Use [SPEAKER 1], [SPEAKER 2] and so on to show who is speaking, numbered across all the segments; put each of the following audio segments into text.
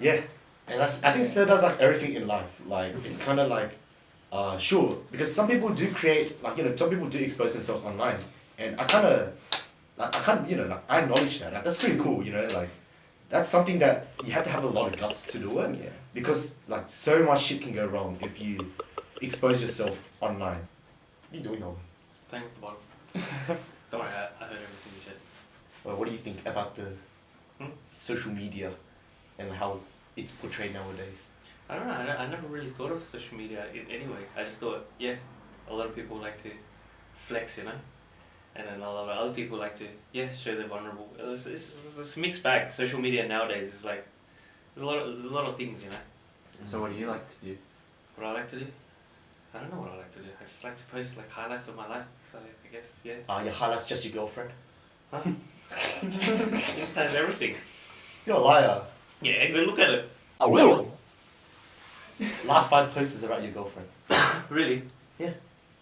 [SPEAKER 1] Yeah, and I think so does like everything in life. Like it's kind of like, sure, because some people do create like some people do expose themselves online, and I kind of like I acknowledge that. Like that's pretty cool. Like that's something that you have to have a lot of guts to do it.
[SPEAKER 2] Yeah.
[SPEAKER 1] Because like so much shit can go wrong if you expose yourself online. What are you doing, Nolan?
[SPEAKER 3] Playing with the bottle. Don't worry, I heard everything you said.
[SPEAKER 1] Well, what do you think about the
[SPEAKER 3] Hmm?
[SPEAKER 1] social media and how it's portrayed nowadays?
[SPEAKER 3] I don't know, I never really thought of social media in any way. I just thought, yeah, a lot of people like to flex, And then a lot of other people like to, show they're vulnerable. It's a mixed bag. Social media nowadays is like, there's a lot of things,
[SPEAKER 4] So what do you like to do?
[SPEAKER 3] What do I like to do? I don't know what I like to do. I just like to post like highlights of my life. So I guess, yeah.
[SPEAKER 1] Your highlights just your girlfriend?
[SPEAKER 3] Huh? Insta has everything.
[SPEAKER 1] You're a liar.
[SPEAKER 3] Yeah, go look at it.
[SPEAKER 1] I will. Last 5 posts is about your girlfriend.
[SPEAKER 3] Really?
[SPEAKER 1] Yeah.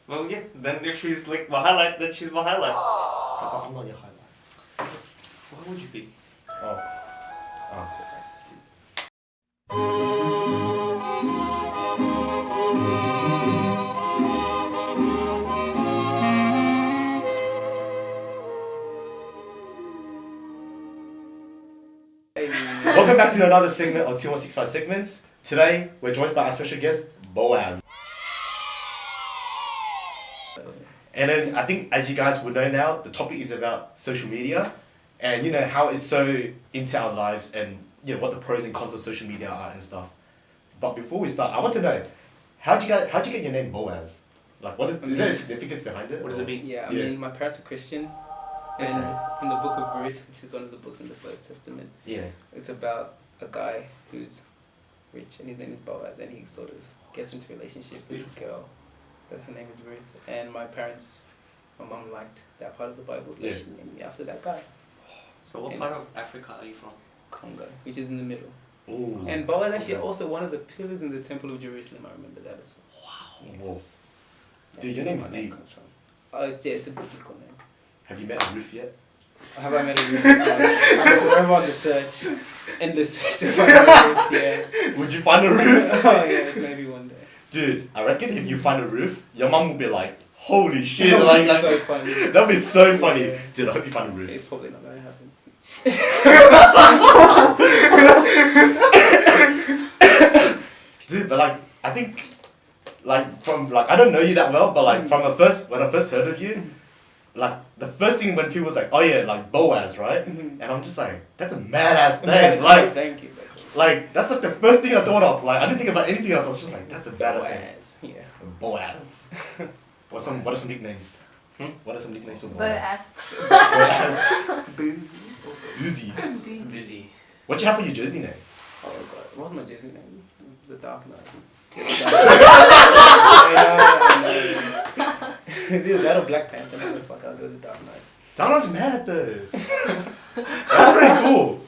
[SPEAKER 3] Well, yeah. Then if she's like my highlight, then she's my highlight.
[SPEAKER 1] I'm not your highlight.
[SPEAKER 3] Why would you be?
[SPEAKER 1] Oh. Oh. Welcome back to another segment of 2165 Segments. Today, we're joined by our special guest, Boaz. And then, I think, as you guys would know now, the topic is about social media and, how it's so into our lives and, what the pros and cons of social media are and stuff. But before we start, I want to know, how'd you get your name Boaz? Like, is there a significance behind it?
[SPEAKER 3] What does it mean?
[SPEAKER 2] Yeah, I mean, my parents are Christian, and in the book of Ruth, which is one of the books in the First Testament, it's about a guy who's rich, and his name is Boaz, and he sort of gets into a relationship with a girl, but her name is Ruth, and my mom liked that part of the Bible, so she named me after that guy.
[SPEAKER 3] So what part of Africa are you from?
[SPEAKER 2] Congo, which is in the middle.
[SPEAKER 1] Ooh.
[SPEAKER 2] And Boaz actually also one of the pillars in the Temple of Jerusalem, I remember that as well.
[SPEAKER 1] Wow.
[SPEAKER 2] Yes.
[SPEAKER 1] Dude, your name's deep.
[SPEAKER 2] Oh, it's a biblical name.
[SPEAKER 1] Have you met Ruth yet?
[SPEAKER 2] Have I met a Ruth? I'm forever on the search. In the search to find a Ruth, yes.
[SPEAKER 1] Would you find a Ruth?
[SPEAKER 2] Oh, yes, maybe one day.
[SPEAKER 1] Dude, I reckon if you find a Ruth, your mum will be like, holy shit.
[SPEAKER 2] That would be
[SPEAKER 1] like,
[SPEAKER 2] so funny.
[SPEAKER 1] That'd be so funny.
[SPEAKER 2] Yeah.
[SPEAKER 1] Dude, I hope you find a Ruth.
[SPEAKER 2] It's probably not going to happen.
[SPEAKER 1] Dude, but like, I think, like, from, like, I don't know you that well, but like, when I first heard of you, like, the first thing when people was like, oh yeah, like, Boaz, right?
[SPEAKER 2] Mhm.
[SPEAKER 1] And I'm just like, that's a badass name. Like,
[SPEAKER 2] Thank you.
[SPEAKER 1] that's like the first thing I thought of. Like, I didn't think about anything else. I was just like, that's a badass name.
[SPEAKER 2] Boaz, yeah.
[SPEAKER 1] Boaz. What are some nicknames? What are some nicknames for Boaz?
[SPEAKER 5] Boaz.
[SPEAKER 1] Boaz.
[SPEAKER 2] Boozy.
[SPEAKER 1] Uzi.
[SPEAKER 3] Uzi.
[SPEAKER 1] What you have for your jersey name?
[SPEAKER 2] Oh god, what was my Disney name? It was the Dark Knight. It's either that or Black Panther. No, fuck, I'll go the Dark Knight.
[SPEAKER 1] Donald's mad though. That's pretty cool.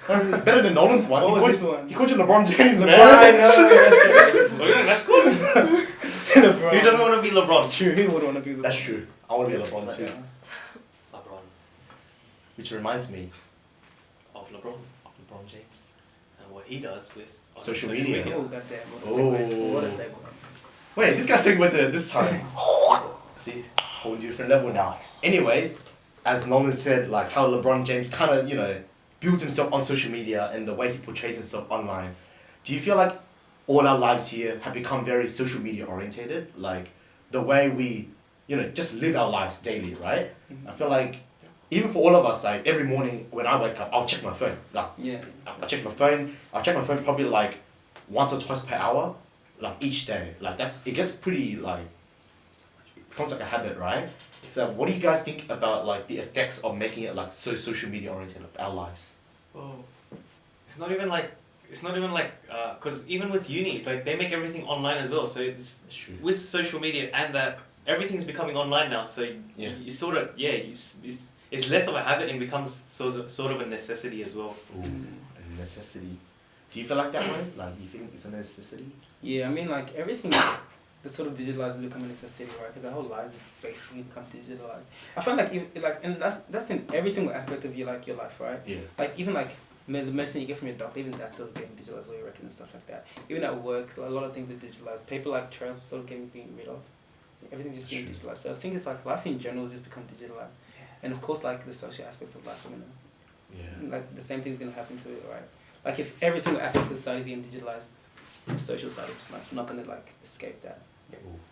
[SPEAKER 1] It's better than Nolan's one.
[SPEAKER 2] What was his one?
[SPEAKER 1] He called you LeBron James, man.
[SPEAKER 2] I know,
[SPEAKER 3] Okay, that's cool.
[SPEAKER 2] LeBron.
[SPEAKER 3] Who doesn't want to be LeBron?
[SPEAKER 2] True, who would want to be LeBron?
[SPEAKER 1] That's true. I want to be
[SPEAKER 2] That's
[SPEAKER 1] LeBron
[SPEAKER 2] like,
[SPEAKER 1] too.
[SPEAKER 3] LeBron.
[SPEAKER 1] Which reminds me
[SPEAKER 3] Of LeBron.
[SPEAKER 1] of LeBron James.
[SPEAKER 3] And what he does with on
[SPEAKER 1] Social media.
[SPEAKER 2] Oh, goddamn. What a
[SPEAKER 1] Oh.
[SPEAKER 2] segue. What a segue.
[SPEAKER 1] Wait, this guy segued to this time. See, it's a whole different level now. Anyways, as Nolan said, like how LeBron James kind of, builds himself on social media and the way he portrays himself online. Do you feel like all our lives here have become very social media orientated? Like the way we, just live our lives daily, right?
[SPEAKER 2] Mhm.
[SPEAKER 1] I feel like even for all of us, like every morning when I wake up, I'll check my phone. Like
[SPEAKER 2] Yeah.
[SPEAKER 1] I'll check my phone probably like once or twice per hour, like each day. Like it gets pretty like, becomes like a habit, right? So what do you guys think about like the effects of making it like so social media oriented of our lives?
[SPEAKER 3] Well, it's not even like, cause even with uni, like they make everything online as well. So it's
[SPEAKER 1] That's true.
[SPEAKER 3] with social media and that everything's becoming online now. So
[SPEAKER 1] Yeah.
[SPEAKER 3] you sort of it's less of a habit and becomes sort of a necessity as well.
[SPEAKER 1] Ooh, a necessity. Do you feel like that way? Like you think it's a necessity?
[SPEAKER 2] Yeah, I mean, like, everything the sort of digitalized is becoming a necessity, right? Because our whole lives have basically become digitalized. I find like, and that's in every single aspect of your life, right?
[SPEAKER 1] Yeah.
[SPEAKER 2] Like, even like, the medicine you get from your doctor, even that's sort of getting digitalized, all your records and stuff like that. Even at work, a lot of things are digitalized. Paper like trails are sort of being rid of. Everything's just being digitalized. So I think it's like life in general has just become digitalized. And of course, like the social aspects of life, like the same thing's gonna happen to it, right? Like if every single aspect of society is getting digitalized, the social side is like not gonna like escape that.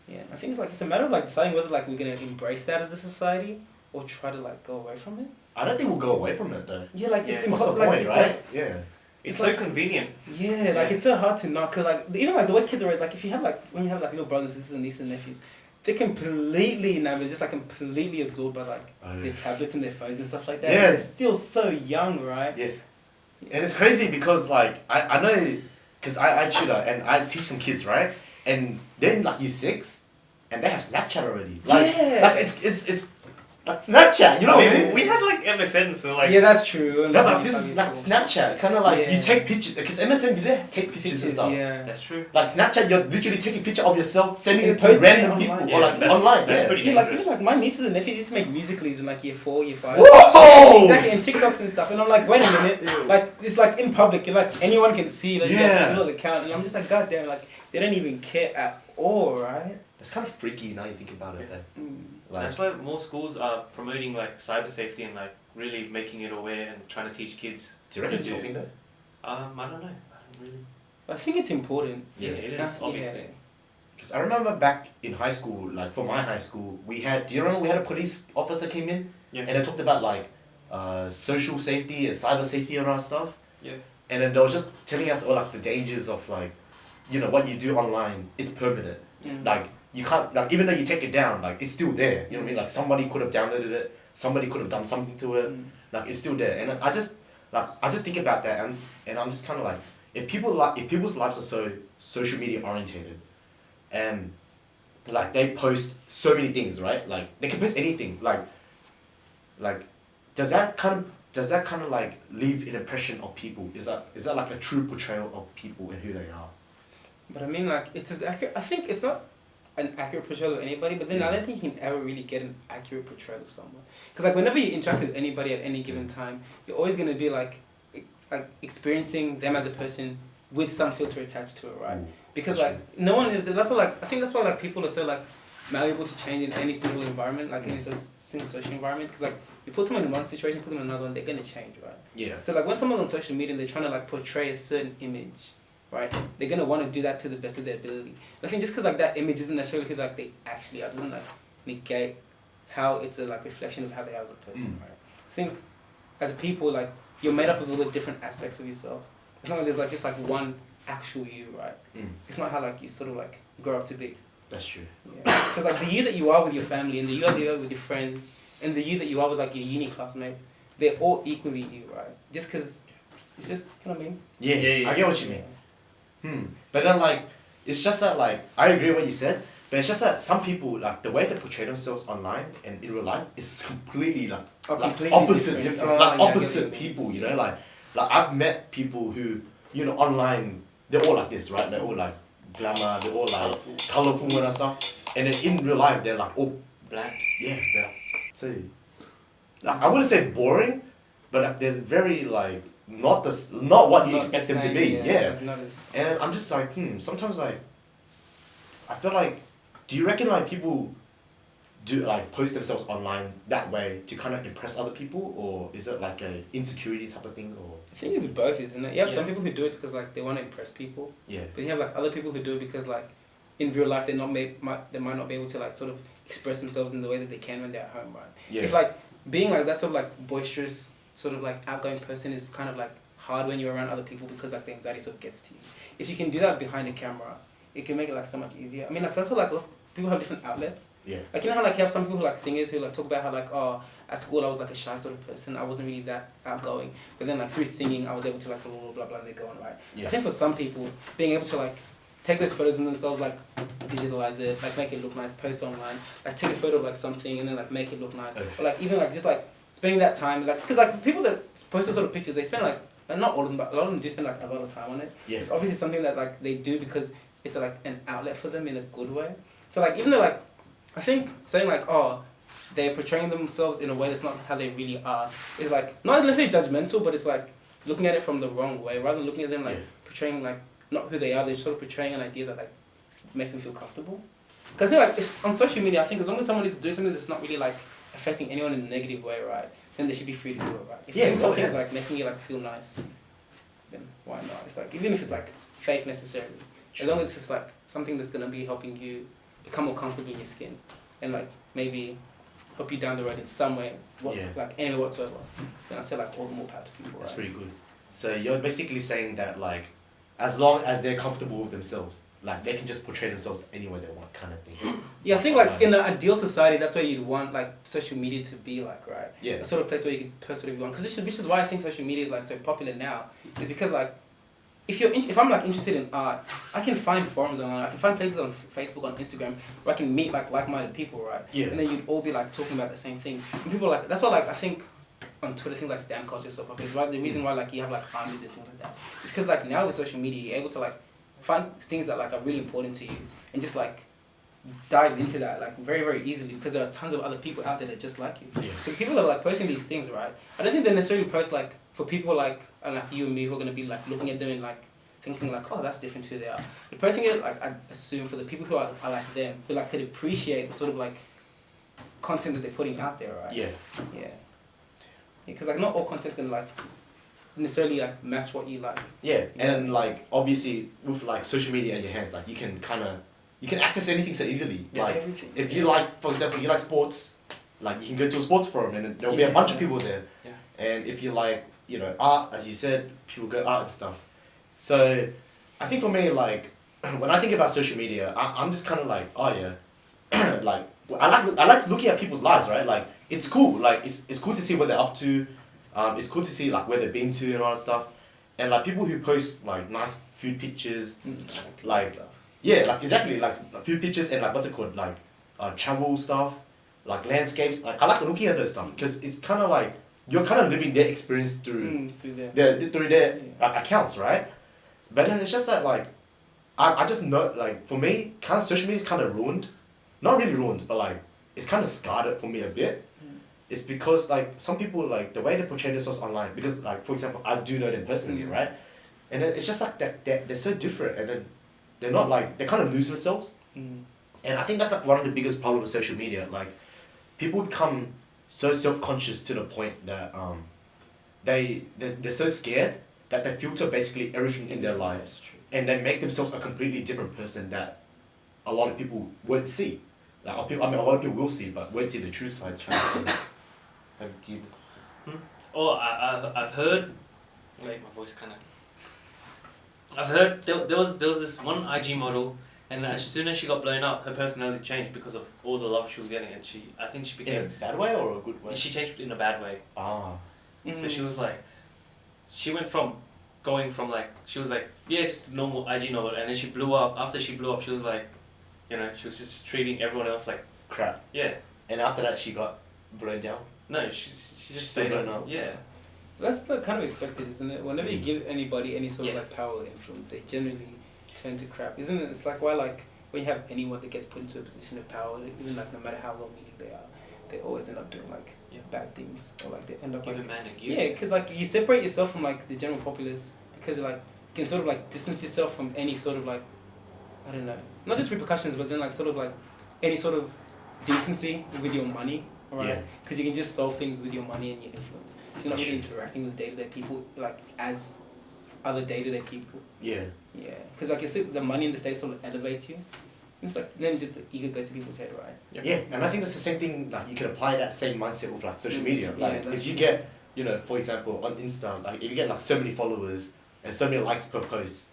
[SPEAKER 2] Yeah, I think it's a matter of like deciding whether like we're gonna embrace that as a society or try to like go away from it.
[SPEAKER 1] I don't think we'll go away from it though.
[SPEAKER 2] Yeah, like it's
[SPEAKER 1] what's the
[SPEAKER 2] impossible.
[SPEAKER 1] point,
[SPEAKER 2] Like,
[SPEAKER 1] right? Yeah.
[SPEAKER 3] It's so convenient.
[SPEAKER 2] Yeah, like it's so hard to not, cause like even like the way kids are raised, like if you have like when you have like little brothers, sisters, and nieces and nephews, they're completely enamored, just like completely absorbed by like their tablets and their phones and stuff like that.
[SPEAKER 1] Yeah.
[SPEAKER 2] They're still so young, right?
[SPEAKER 1] Yeah. And it's crazy because like I know, cause I tutor and I teach some kids, right? And they're in like year 6, and they have Snapchat already. Like, like it's like Snapchat, you know what I mean?
[SPEAKER 3] We had like MSN, so like...
[SPEAKER 2] Yeah, that's true.
[SPEAKER 1] No, but this is like Snapchat, kind of like you
[SPEAKER 2] Yeah.
[SPEAKER 1] take pictures, because MSN you didn't take pictures and stuff.
[SPEAKER 2] Yeah.
[SPEAKER 3] That's true.
[SPEAKER 1] Like Snapchat, you're literally taking a picture of yourself, sending
[SPEAKER 2] And
[SPEAKER 1] it to
[SPEAKER 2] posting it
[SPEAKER 1] random
[SPEAKER 2] online.
[SPEAKER 1] people
[SPEAKER 3] Yeah,
[SPEAKER 1] or like
[SPEAKER 3] that's-
[SPEAKER 1] online.
[SPEAKER 3] that's
[SPEAKER 1] yeah.
[SPEAKER 3] pretty
[SPEAKER 2] Yeah, like,
[SPEAKER 3] dangerous.
[SPEAKER 2] like my nieces and nephews used to make musicals in like year 4, year 5.
[SPEAKER 1] Whoa!
[SPEAKER 2] Exactly, and TikToks and stuff. And I'm like, wait a minute, like it's like in public, like anyone can see like
[SPEAKER 1] Yeah.
[SPEAKER 2] your little account, and I'm just like, god damn, like they don't even care at all, right?
[SPEAKER 1] It's kind of freaky now you think about it. Though.
[SPEAKER 2] Mm.
[SPEAKER 1] Like,
[SPEAKER 3] That's why more schools are promoting like cyber safety and like really making it aware and trying to teach kids.
[SPEAKER 1] do you reckon
[SPEAKER 3] to
[SPEAKER 1] it's helping though?
[SPEAKER 3] I don't know. I don't really.
[SPEAKER 2] I think it's important.
[SPEAKER 3] Yeah, it is
[SPEAKER 2] Yeah.
[SPEAKER 3] obviously.
[SPEAKER 1] Because I remember back in high school, like for my high school, we had. Do you remember we had a police officer came in
[SPEAKER 3] Yeah.
[SPEAKER 1] and they talked about like social safety and cyber safety and all that stuff.
[SPEAKER 3] Yeah.
[SPEAKER 1] And then they were just telling us all like the dangers of like, you know, what you do online is permanent.
[SPEAKER 2] Mm.
[SPEAKER 1] Like you can't like even though you take it down, like it's still there. You know what I mean? Like somebody could have downloaded it, somebody could have done something to it.
[SPEAKER 2] Mm.
[SPEAKER 1] Like it's still there. And I just think about that and I'm just kind of like if people's lives are so social media orientated, and like they post so many things, right? Like they can post anything. Like does that kind of like leave an impression of people? Is that like a true portrayal of people and who they are?
[SPEAKER 2] But I mean, like, it's as accurate. I think it's not an accurate portrayal of anybody, but then I don't think you can ever really get an accurate portrayal of someone. Because, like, whenever you interact with anybody at any given time, you're always going to be, like experiencing them as a person with some filter attached to it, right? Because,
[SPEAKER 1] That's
[SPEAKER 2] like, no one is. That's why, like, I think that's why, like, people are so, like, malleable to change in any single environment, like, any single social environment. Because, like, you put someone in one situation, put them in another one, they're going to change, right?
[SPEAKER 1] Yeah.
[SPEAKER 2] So, like, when someone's on social media and they're trying to, like, portray a certain image, right? They're gonna want to do that to the best of their ability. I think just because like that image isn't necessarily who like they actually are, doesn't like negate how it's a like reflection of how they are as a person, right? I think as a people, like you're made up of all the different aspects of yourself. It's not like there's like just like one actual you, right? It's not how like you sort of like grow up to be.
[SPEAKER 1] That's true.
[SPEAKER 2] Yeah. Because like the you that you are with your family and the you that you are with your friends and the you that you are with like your uni classmates, they're all equally you, right? Just because it's just, you know what I mean?
[SPEAKER 1] Yeah, I get what you mean. But then like, it's just that like, I agree with what you said, but it's just that some people, like the way they portray themselves online and in real life is completely like,
[SPEAKER 2] Completely
[SPEAKER 1] opposite,
[SPEAKER 2] different.
[SPEAKER 1] different,
[SPEAKER 2] Oh,
[SPEAKER 1] like
[SPEAKER 2] yeah, I get
[SPEAKER 1] opposite
[SPEAKER 2] what you mean.
[SPEAKER 1] people, you know, like I've met people who, you know, online, they're all like this, right? They're all like glamour, they're all like colorful and stuff, and then in real life, they're like, oh,
[SPEAKER 3] Black.
[SPEAKER 1] yeah, they're, so, like, I wouldn't say boring, but like, they're very like, not what you
[SPEAKER 2] Not
[SPEAKER 1] expect
[SPEAKER 2] the
[SPEAKER 1] them to
[SPEAKER 2] same,
[SPEAKER 1] be,
[SPEAKER 2] it's
[SPEAKER 1] yeah.
[SPEAKER 2] like not as-
[SPEAKER 1] And I'm just like, sometimes like, I feel like, do you reckon like people do like post themselves online that way to kind of impress other people, or is it like a insecurity type of thing, or?
[SPEAKER 2] I think it's both, isn't it? You have some
[SPEAKER 1] Yeah.
[SPEAKER 2] people who do it because like they want to impress people,
[SPEAKER 1] Yeah.
[SPEAKER 2] but you have like other people who do it because like in real life they might not be able to like sort of express themselves in the way that they can when they're at home, right?
[SPEAKER 1] Yeah.
[SPEAKER 2] If like being like that sort of like boisterous, sort of like outgoing person is kind of like hard when you're around other people because like the anxiety sort of gets to you. If you can do that behind a camera, it can make it like so much easier. I mean like that's how like people have different outlets.
[SPEAKER 1] Yeah.
[SPEAKER 2] Like you know how like you have some people who like singers who like talk about how like at school I was like a shy sort of person, I wasn't really that outgoing, but then like through singing I was able to like blah blah blah, blah and they go on, right?
[SPEAKER 1] Yeah.
[SPEAKER 2] I think for some people being able to like take those photos of themselves, like digitalize it, like make it look nice, post online, like take a photo of like something and then like make it look nice,
[SPEAKER 1] Okay.
[SPEAKER 2] or like even like just like spending that time, like because like people that post those sort of pictures, they spend like, and not all of them, but a lot of them do spend like a lot of time on it.
[SPEAKER 1] Yeah.
[SPEAKER 2] It's obviously something that like they do because it's like an outlet for them in a good way. So like even though like, I think saying like they're portraying themselves in a way that's not how they really are is like not necessarily judgmental, but it's like looking at it from the wrong way, rather than looking at them like
[SPEAKER 1] Yeah.
[SPEAKER 2] portraying like not who they are. They're sort of portraying an idea that like makes them feel comfortable. Because I feel like if, on social media, I think as long as someone is doing something that's not really like affecting anyone in a negative way, right, then they should be free to do it, right? If
[SPEAKER 1] Yeah,
[SPEAKER 2] doing something
[SPEAKER 1] yeah.
[SPEAKER 2] is like making you like feel nice, then why not? It's like even if it's like fake necessarily, as long as it's like something that's gonna be helping you become more comfortable in your skin, and like maybe help you down the road in some way,
[SPEAKER 1] Yeah.
[SPEAKER 2] like any way whatsoever, then I say like all the more power to people,
[SPEAKER 1] That's
[SPEAKER 2] right?
[SPEAKER 1] pretty good. So you're basically saying that like, as long as they're comfortable with themselves, like they can just portray themselves any way they want, kind of thing.
[SPEAKER 2] Yeah, I think like in an ideal society, that's where you'd want like social media to be like, right?
[SPEAKER 1] Yeah.
[SPEAKER 2] A sort of place where you can post whatever you want. Because which is why I think social media is like so popular now. Is because like, if I'm like interested in art, I can find forums online. I can find places on Facebook, on Instagram, where I can meet like-minded people, right?
[SPEAKER 1] Yeah.
[SPEAKER 2] And then you'd all be like talking about the same thing. And people like that's why like I think on Twitter things like stan culture is so popular. It's why the reason why like you have like armies and things like that. It's because like now with social media you're able to like find things that like are really important to you and just like dive into that like very very easily because there are tons of other people out there that just like you.
[SPEAKER 1] Yeah.
[SPEAKER 2] So people that are like posting these things, right? I don't think they necessarily post like for people like you and me who are gonna be like looking at them and like thinking like, oh, that's different to who they are. They're posting it like I assume for the people who are like them who like could appreciate the sort of like content that they're putting out there, right?
[SPEAKER 1] Yeah.
[SPEAKER 2] Yeah. Because like not all content's gonna like necessarily like match what you like.
[SPEAKER 1] Yeah, and then like obviously with like social media in your hands, like you can access anything so easily.
[SPEAKER 2] Yeah,
[SPEAKER 1] Like
[SPEAKER 2] everything.
[SPEAKER 1] if you like, for example, you like sports, like you can go to a sports forum and then there'll be a bunch of people there.
[SPEAKER 3] Yeah.
[SPEAKER 1] And if you like, you know, art, as you said, people go art and stuff. So I think for me, like when I think about social media, I'm just kind of like, oh yeah, like I like looking at people's lives, right? Like it's cool. Like it's cool to see what they're up to. It's cool to see like where they've been to and all that stuff, and like people who post like nice food pictures, like
[SPEAKER 2] stuff.
[SPEAKER 1] yeah, like exactly like food pictures and like what's it called, like travel stuff, like landscapes. Like I like looking at those stuff because it's kind of like you're kind of living their experience through their accounts, right? But then it's just that like I just know like for me, kind of social media is kind of ruined, not really ruined, but like it's kind of scarred it for me a bit. It's because like some people like the way they portray themselves online, because like for example I do know them personally, right, and then it's just like they're so different, and then they're not like they kind of lose themselves, and I think that's like one of the biggest problems with social media. Like people become so self-conscious to the point that they're so scared that they filter basically everything in their lives, and they make themselves a completely different person that a lot of people won't see. Like a lot of people will see, but won't see the true side. Have you?
[SPEAKER 3] Oh, I've heard. Wait, my voice kind of. I've heard there was this one IG model, and as soon as she got blown up, her personality changed because of all the love she was getting, and I think she became.
[SPEAKER 1] In a bad way or a good way?
[SPEAKER 3] She changed in a bad way.
[SPEAKER 1] Ah.
[SPEAKER 3] So she was like, she went from going from like she was like just a normal IG model, and then she blew up. After she blew up, she was like, you know, she was just treating everyone else like
[SPEAKER 1] Crap.
[SPEAKER 3] yeah.
[SPEAKER 1] And after that, she got blown down.
[SPEAKER 3] No, she just
[SPEAKER 1] still
[SPEAKER 3] stayed
[SPEAKER 1] blown up.
[SPEAKER 3] Yeah.
[SPEAKER 2] That's not kind of expected, isn't it? Whenever you give anybody any sort of
[SPEAKER 3] Yeah.
[SPEAKER 2] like power or influence, they generally turn to crap, isn't it? It's like why like when you have anyone that gets put into a position of power, even like no matter how well-meaning they are, they always end up doing like bad things, or like they end up
[SPEAKER 3] Give
[SPEAKER 2] like
[SPEAKER 3] a man a gift.
[SPEAKER 2] yeah, because like you separate yourself from like the general populace because like you can sort of like distance yourself from any sort of like I don't know, not just repercussions, but then like sort of like any sort of decency with your money, right?
[SPEAKER 1] Yeah.
[SPEAKER 2] Because you can just solve things with your money and your influence. So you're not really interacting with day-to-day people like as other day-to-day people.
[SPEAKER 1] Yeah.
[SPEAKER 2] Yeah, because like it's the money in the state sort of elevates you. It's like then just the ego goes to people's head, right?
[SPEAKER 1] Yeah, and I think that's the same thing. Like you can apply that same mindset with like social media.
[SPEAKER 2] Yeah,
[SPEAKER 1] Like
[SPEAKER 2] that's
[SPEAKER 1] if you
[SPEAKER 2] true.
[SPEAKER 1] get, you know, for example, on Insta, like if you get like so many followers and so many likes per post,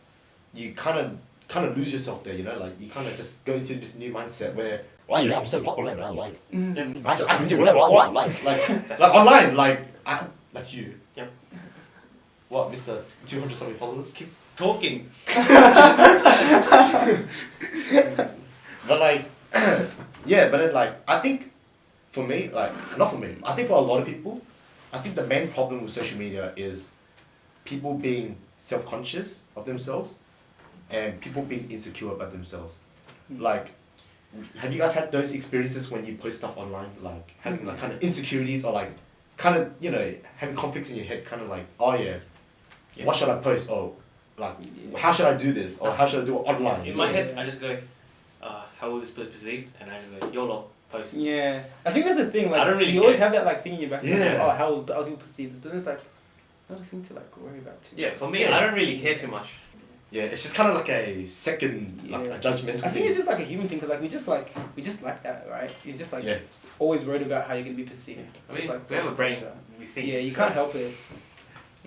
[SPEAKER 1] you kind of lose yourself there. You know, like you kind of just go into this new mindset where
[SPEAKER 5] Why I'm so popular now? Like,
[SPEAKER 2] Mm-hmm.
[SPEAKER 5] I can do whatever I want. Like,
[SPEAKER 1] like online, like that's you.
[SPEAKER 3] Yep.
[SPEAKER 1] What, Mr. 200 something followers?
[SPEAKER 3] Keep talking.
[SPEAKER 1] But like, yeah, but then like, I think for me, like, not for me, I think for a lot of people, I think the main problem with social media is people being self-conscious of themselves and people being insecure about themselves. Like, have you guys had those experiences when you post stuff online, like having like kind of insecurities or like kind of, you know, having conflicts in your head, kind of like, oh yeah,
[SPEAKER 3] Yeah.
[SPEAKER 1] what should I post? Or like, how should I do this? Or how should I do it online?
[SPEAKER 3] In my head, I just go, how will this be perceived? And I just go, YOLO, post.
[SPEAKER 2] Yeah, I think that's the thing. Like,
[SPEAKER 3] I don't really
[SPEAKER 2] you always
[SPEAKER 3] care.
[SPEAKER 2] have that like thing in your back.
[SPEAKER 1] Yeah.
[SPEAKER 2] Like, oh, how will other people perceive this? But then it's like not a thing to like worry about too.
[SPEAKER 3] Yeah,
[SPEAKER 2] much.
[SPEAKER 3] for me,
[SPEAKER 1] Yeah.
[SPEAKER 3] I don't really care too much.
[SPEAKER 1] Yeah, it's just kind of like a second, like
[SPEAKER 2] Yeah.
[SPEAKER 1] a judgmental
[SPEAKER 2] I think
[SPEAKER 1] thing.
[SPEAKER 2] it's just like a human thing because like we just like that, right? It's just like
[SPEAKER 1] Yeah.
[SPEAKER 2] always worried about how you're gonna be perceived.
[SPEAKER 3] Yeah.
[SPEAKER 2] It's
[SPEAKER 3] I
[SPEAKER 2] just
[SPEAKER 3] mean,
[SPEAKER 2] like
[SPEAKER 3] we have a
[SPEAKER 2] social
[SPEAKER 3] brain.
[SPEAKER 2] pressure.
[SPEAKER 3] We think.
[SPEAKER 2] Yeah, you can't help it.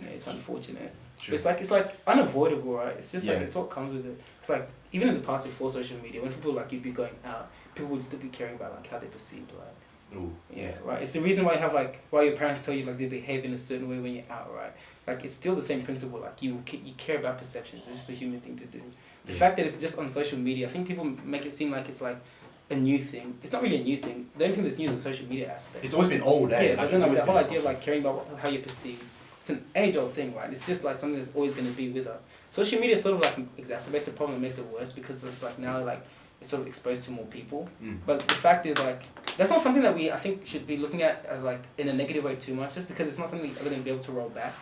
[SPEAKER 2] Yeah, it's unfortunate.
[SPEAKER 1] True.
[SPEAKER 2] It's like unavoidable, right? It's just like
[SPEAKER 1] Yeah.
[SPEAKER 2] it's what comes with it. It's like even in the past before social media, when people like you'd be going out, people would still be caring about like how they're perceived, right?
[SPEAKER 1] Ooh,
[SPEAKER 2] Yeah, right. It's the reason why you have like why your parents tell you like they behave in a certain way when you're out, right? Like it's still the same principle. Like you care about perceptions. It's just a human thing to do. The
[SPEAKER 1] Yeah.
[SPEAKER 2] fact that it's just on social media, I think people make it seem like it's like a new thing. It's not really a new thing. The only thing that's new is the social media aspect.
[SPEAKER 1] It's always been old, eh?
[SPEAKER 2] Yeah, but then
[SPEAKER 1] it's
[SPEAKER 2] like the
[SPEAKER 1] always
[SPEAKER 2] whole
[SPEAKER 1] been-
[SPEAKER 2] idea of like caring about how you're perceived, it's an age-old thing, right? It's just like something that's always going to be with us. Social media sort of like exacerbates the problem and makes it worse because it's like now like it's sort of exposed to more people.
[SPEAKER 1] Mm.
[SPEAKER 2] But the fact is like that's not something that we I think should be looking at as like in a negative way too much, just because it's not something we're going to be able to roll back.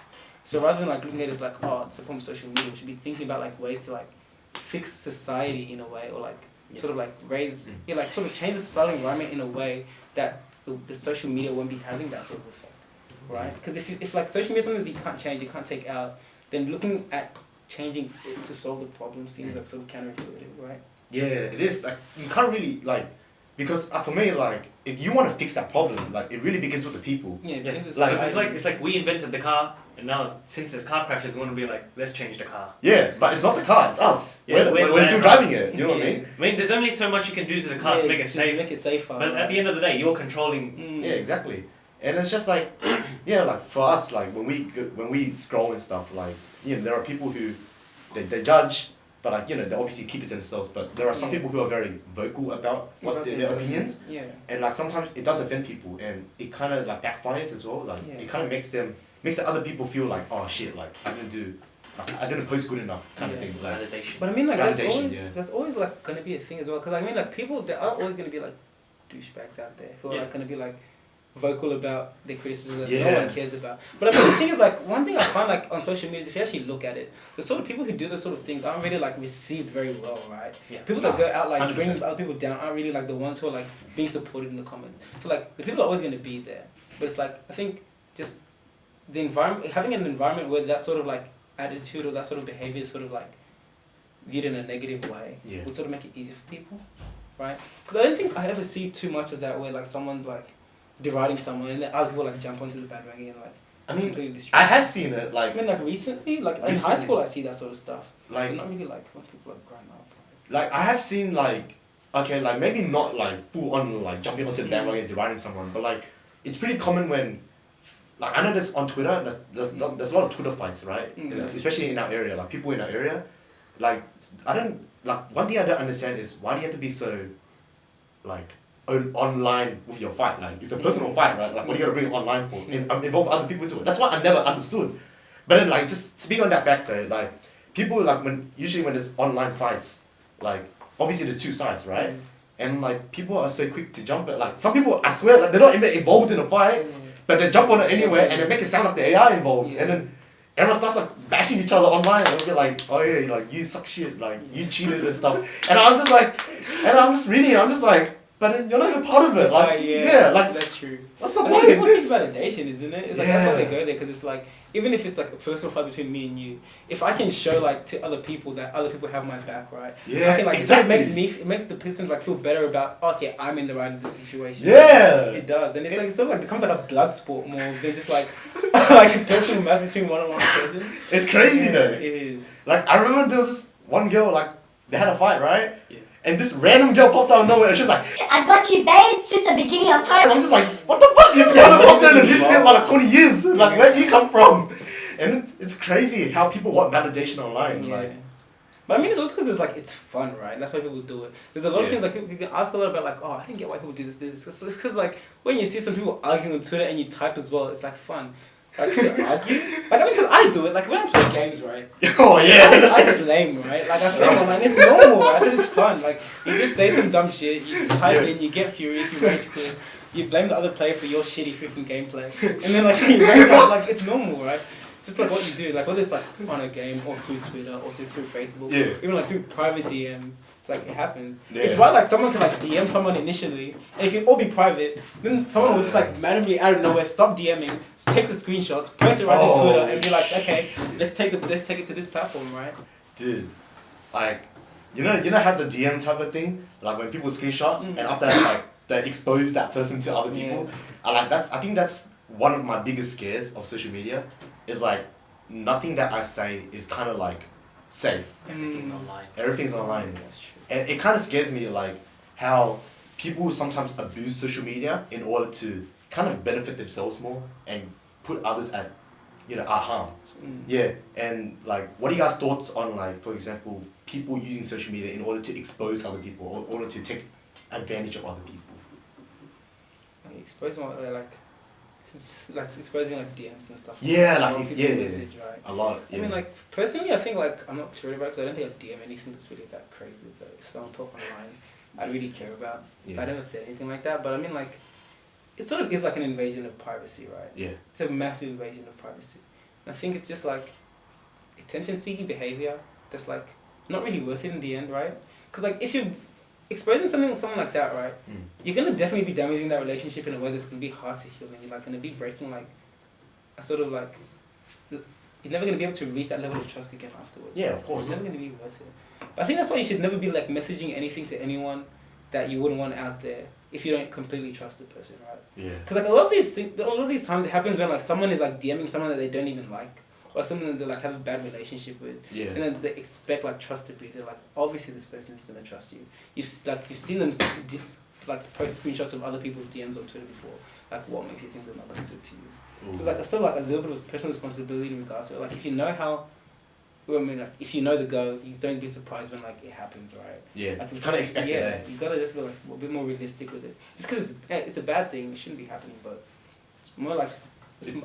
[SPEAKER 2] So rather than like looking at it as like, oh, it's a problem with social media, we should be thinking about like ways to like fix society in a way, or like sort of like raise, like sort of change the societal environment in a way that the social media won't be having that sort of effect, right? Because if like social media is something that you can't change, you can't take out, then looking at changing it to solve the problem seems like sort of counterintuitive, right?
[SPEAKER 1] Yeah, it is. Like, you can't really, like, because for me, like, if you want to fix that problem, like, it really begins with the people.
[SPEAKER 2] Yeah,
[SPEAKER 3] Yeah,
[SPEAKER 2] because
[SPEAKER 1] like,
[SPEAKER 3] it's like we invented the car, and now since there's car crashes, we want to be like, let's change the car.
[SPEAKER 1] Yeah, but it's not the car, it's us.
[SPEAKER 3] Yeah,
[SPEAKER 1] we're still driving it, you know what I mean?
[SPEAKER 3] I mean, there's only so much you can do to the car to make it safe.
[SPEAKER 2] Make it safer.
[SPEAKER 3] But at the end of the day, you're controlling.
[SPEAKER 2] Mm.
[SPEAKER 1] Yeah, exactly. And it's just like, yeah, like, for us, like, when we scroll and stuff, like, you know, there are people who, they judge, but like, you know, they obviously keep it to themselves, but there are some
[SPEAKER 2] Yeah.
[SPEAKER 1] people who are very vocal about their opinions.
[SPEAKER 2] Yeah.
[SPEAKER 1] And like sometimes it does offend people, and it kind of like backfires as well. Like
[SPEAKER 2] Yeah.
[SPEAKER 1] it kind of makes the other people feel like, oh shit, like I didn't post good enough kind of
[SPEAKER 2] Yeah.
[SPEAKER 1] thing. Like
[SPEAKER 3] Validation.
[SPEAKER 2] But I mean, like,
[SPEAKER 1] Validation,
[SPEAKER 2] that's always like gonna be a thing as well. Because I mean, like, people, there are always gonna be like douchebags out there who are
[SPEAKER 3] Yeah.
[SPEAKER 2] like gonna be like vocal about their criticism that no
[SPEAKER 1] Yeah.
[SPEAKER 2] one cares about. But I mean, the thing is, like, one thing I find like on social media is if you actually look at it, the sort of people who do those sort of things aren't really like received very well, right?
[SPEAKER 3] Yeah.
[SPEAKER 2] People that go out like
[SPEAKER 1] 100%.
[SPEAKER 2] bring other people down aren't really like the ones who are like being supported in the comments. So like the people are always gonna be there, but it's like I think just the environment, having an environment where that sort of like attitude or that sort of behavior is sort of like viewed in a negative way
[SPEAKER 1] Yeah.
[SPEAKER 2] would sort of make it easy for people, right? Because I don't think I ever see too much of that where like someone's like deriding someone and then other people like jump onto the bandwagon and like
[SPEAKER 1] I mean,
[SPEAKER 2] completely destroy
[SPEAKER 1] I
[SPEAKER 2] it.
[SPEAKER 1] have seen it. Like
[SPEAKER 2] I mean, like recently, like in high
[SPEAKER 1] Recently.
[SPEAKER 2] school, I see that sort of stuff.
[SPEAKER 1] like
[SPEAKER 2] But not really like when people are growing up.
[SPEAKER 1] like I have seen like okay, like maybe not like full on like jumping onto the bandwagon and deriding someone, but like it's pretty common when like I know this on Twitter. There's a lot of Twitter fights, right?
[SPEAKER 2] Mm.
[SPEAKER 1] Especially in our area, like people in our area, like I don't like one thing I don't understand is why do you have to be so like online with your fight? Like it's a personal fight, right? Like what are you gonna bring it online for? Involve other people into it. That's what I never understood. But then like just speaking on that factor, like people like usually when there's online fights, like obviously there's two sides, right? And like people are so quick to jump at like some people I swear like they're not even involved in a fight, but they jump on it anyway and they make it sound like the AI involved, and then everyone starts like bashing each other online and they'll be like, oh yeah, like you suck shit, like you cheated and stuff. And I'm just like, and I'm just reading, I'm just like, but then you're not even part of it. Like like
[SPEAKER 2] that's true.
[SPEAKER 1] what's the
[SPEAKER 2] I think
[SPEAKER 1] point?
[SPEAKER 2] people seek validation, isn't it? It's like that's why they
[SPEAKER 1] Yeah.
[SPEAKER 2] go there because it's like even if it's like a personal fight between me and you, if I can show like to other people that other people have my back, right?
[SPEAKER 1] Yeah,
[SPEAKER 2] I think like
[SPEAKER 1] exactly.
[SPEAKER 2] it makes the person like feel better about okay, I'm in the right of this situation.
[SPEAKER 1] Yeah.
[SPEAKER 2] It does, and it's like it sort of like becomes like a blood sport more than just like like a personal match between one person.
[SPEAKER 1] It's crazy
[SPEAKER 2] Yeah,
[SPEAKER 1] though.
[SPEAKER 2] It is.
[SPEAKER 1] Like I remember there was this one girl like they had a fight, right?
[SPEAKER 2] Yeah.
[SPEAKER 1] And this random girl pops out of nowhere and she's like,
[SPEAKER 5] I got you, babe, since the beginning of
[SPEAKER 1] and
[SPEAKER 5] time.
[SPEAKER 1] I'm just like, what the fuck? You haven't popped in this for like 20 years. Like where do you come from? And it's crazy how people want validation online.
[SPEAKER 2] Yeah.
[SPEAKER 1] Like
[SPEAKER 2] But I mean, it's also because it's like it's fun, right? That's why people do it. There's a lot of
[SPEAKER 1] Yeah.
[SPEAKER 2] things like people, you can ask a lot about like, oh, I didn't get why people do this. It's because like when you see some people arguing on Twitter and you type as well, it's like fun. Like to argue, like I mean, because I do it. Like when I play games, right?
[SPEAKER 1] oh yeah.
[SPEAKER 2] I flame, right? Like I flame online. It's normal, right? Because it's fun. Like you just say some dumb shit, you type
[SPEAKER 1] Yeah.
[SPEAKER 2] in, you get furious, you rage quit, you blame the other player for your shitty freaking gameplay, and then like you rage out. Like it's normal, right? It's just like what you do, like whether it's like on a game or through Twitter, also through Facebook,
[SPEAKER 1] Yeah.
[SPEAKER 2] even like through private DMs. It's like it happens.
[SPEAKER 1] Yeah.
[SPEAKER 2] It's why like someone can like DM someone initially, and it can all be private. Then someone will just like randomly out of nowhere stop DMing, just take the screenshots, post it right on Twitter, and be like, okay, let's take it to this platform, right?
[SPEAKER 1] Dude, like, you know how the DM type of thing, like when people screenshot and after that, like they expose that person to other people.
[SPEAKER 2] Yeah.
[SPEAKER 1] I think that's one of my biggest scares of social media. Is like nothing that I say is kind of like safe.
[SPEAKER 3] Everything's online.
[SPEAKER 1] Everything's online.
[SPEAKER 2] That's true.
[SPEAKER 1] And it kind of scares me, like, how people sometimes abuse social media in order to kind of benefit themselves more and put others at harm. Yeah, and, like, what are you guys' thoughts on, like, for example, people using social media in order to expose other people or in order to take advantage of other people?
[SPEAKER 2] Like exposing what it's like exposing like DMs and stuff.
[SPEAKER 1] Yeah, like,
[SPEAKER 2] Multiple
[SPEAKER 1] yeah.
[SPEAKER 2] message, right?
[SPEAKER 1] A lot, yeah.
[SPEAKER 2] I mean, like, personally, I think, like, I'm not too worried about it because I don't think I DM anything that's really that crazy. But if someone put online, I really care about.
[SPEAKER 1] Yeah.
[SPEAKER 2] I never said anything like that, but I mean, like, it sort of is like an invasion of privacy, right?
[SPEAKER 1] Yeah.
[SPEAKER 2] It's a massive invasion of privacy. And I think it's just, like, attention-seeking behavior that's, like, not really worth it in the end, right? Because, like, if you're exposing someone like that, right, you're going to definitely be damaging that relationship in a way that's going to be hard to heal, and you're, like, going to be breaking, like, a sort of, like, you're never going to be able to reach that level of trust again afterwards.
[SPEAKER 1] Yeah,
[SPEAKER 2] right?
[SPEAKER 1] of course.
[SPEAKER 2] It's never going to be worth it. But I think that's why you should never be, like, messaging anything to anyone that you wouldn't want out there if you don't completely trust the person, right?
[SPEAKER 1] Yeah.
[SPEAKER 2] Because, like, a lot of these times it happens when, like, someone is, like, DMing someone that they don't even like, or someone that they, like, have a bad relationship with.
[SPEAKER 1] Yeah.
[SPEAKER 2] And then they expect, like, trust to be there. Like, obviously this person is going to trust you. You've seen them, like, post screenshots of other people's DMs on Twitter before. Like, what makes you think they're not going to do it to you?
[SPEAKER 1] Ooh.
[SPEAKER 2] So it's, like, it's sort of, like, a little bit of personal responsibility in regards to it. Like, if you know how... Well, I mean, like, if you know the go, you don't be surprised when, like, it happens, right?
[SPEAKER 1] Yeah.
[SPEAKER 2] Like,
[SPEAKER 1] Kind of expect it, eh?
[SPEAKER 2] you gotta just be, like, a bit more realistic with it. Just because it's a bad thing, it shouldn't be happening, but it's more like...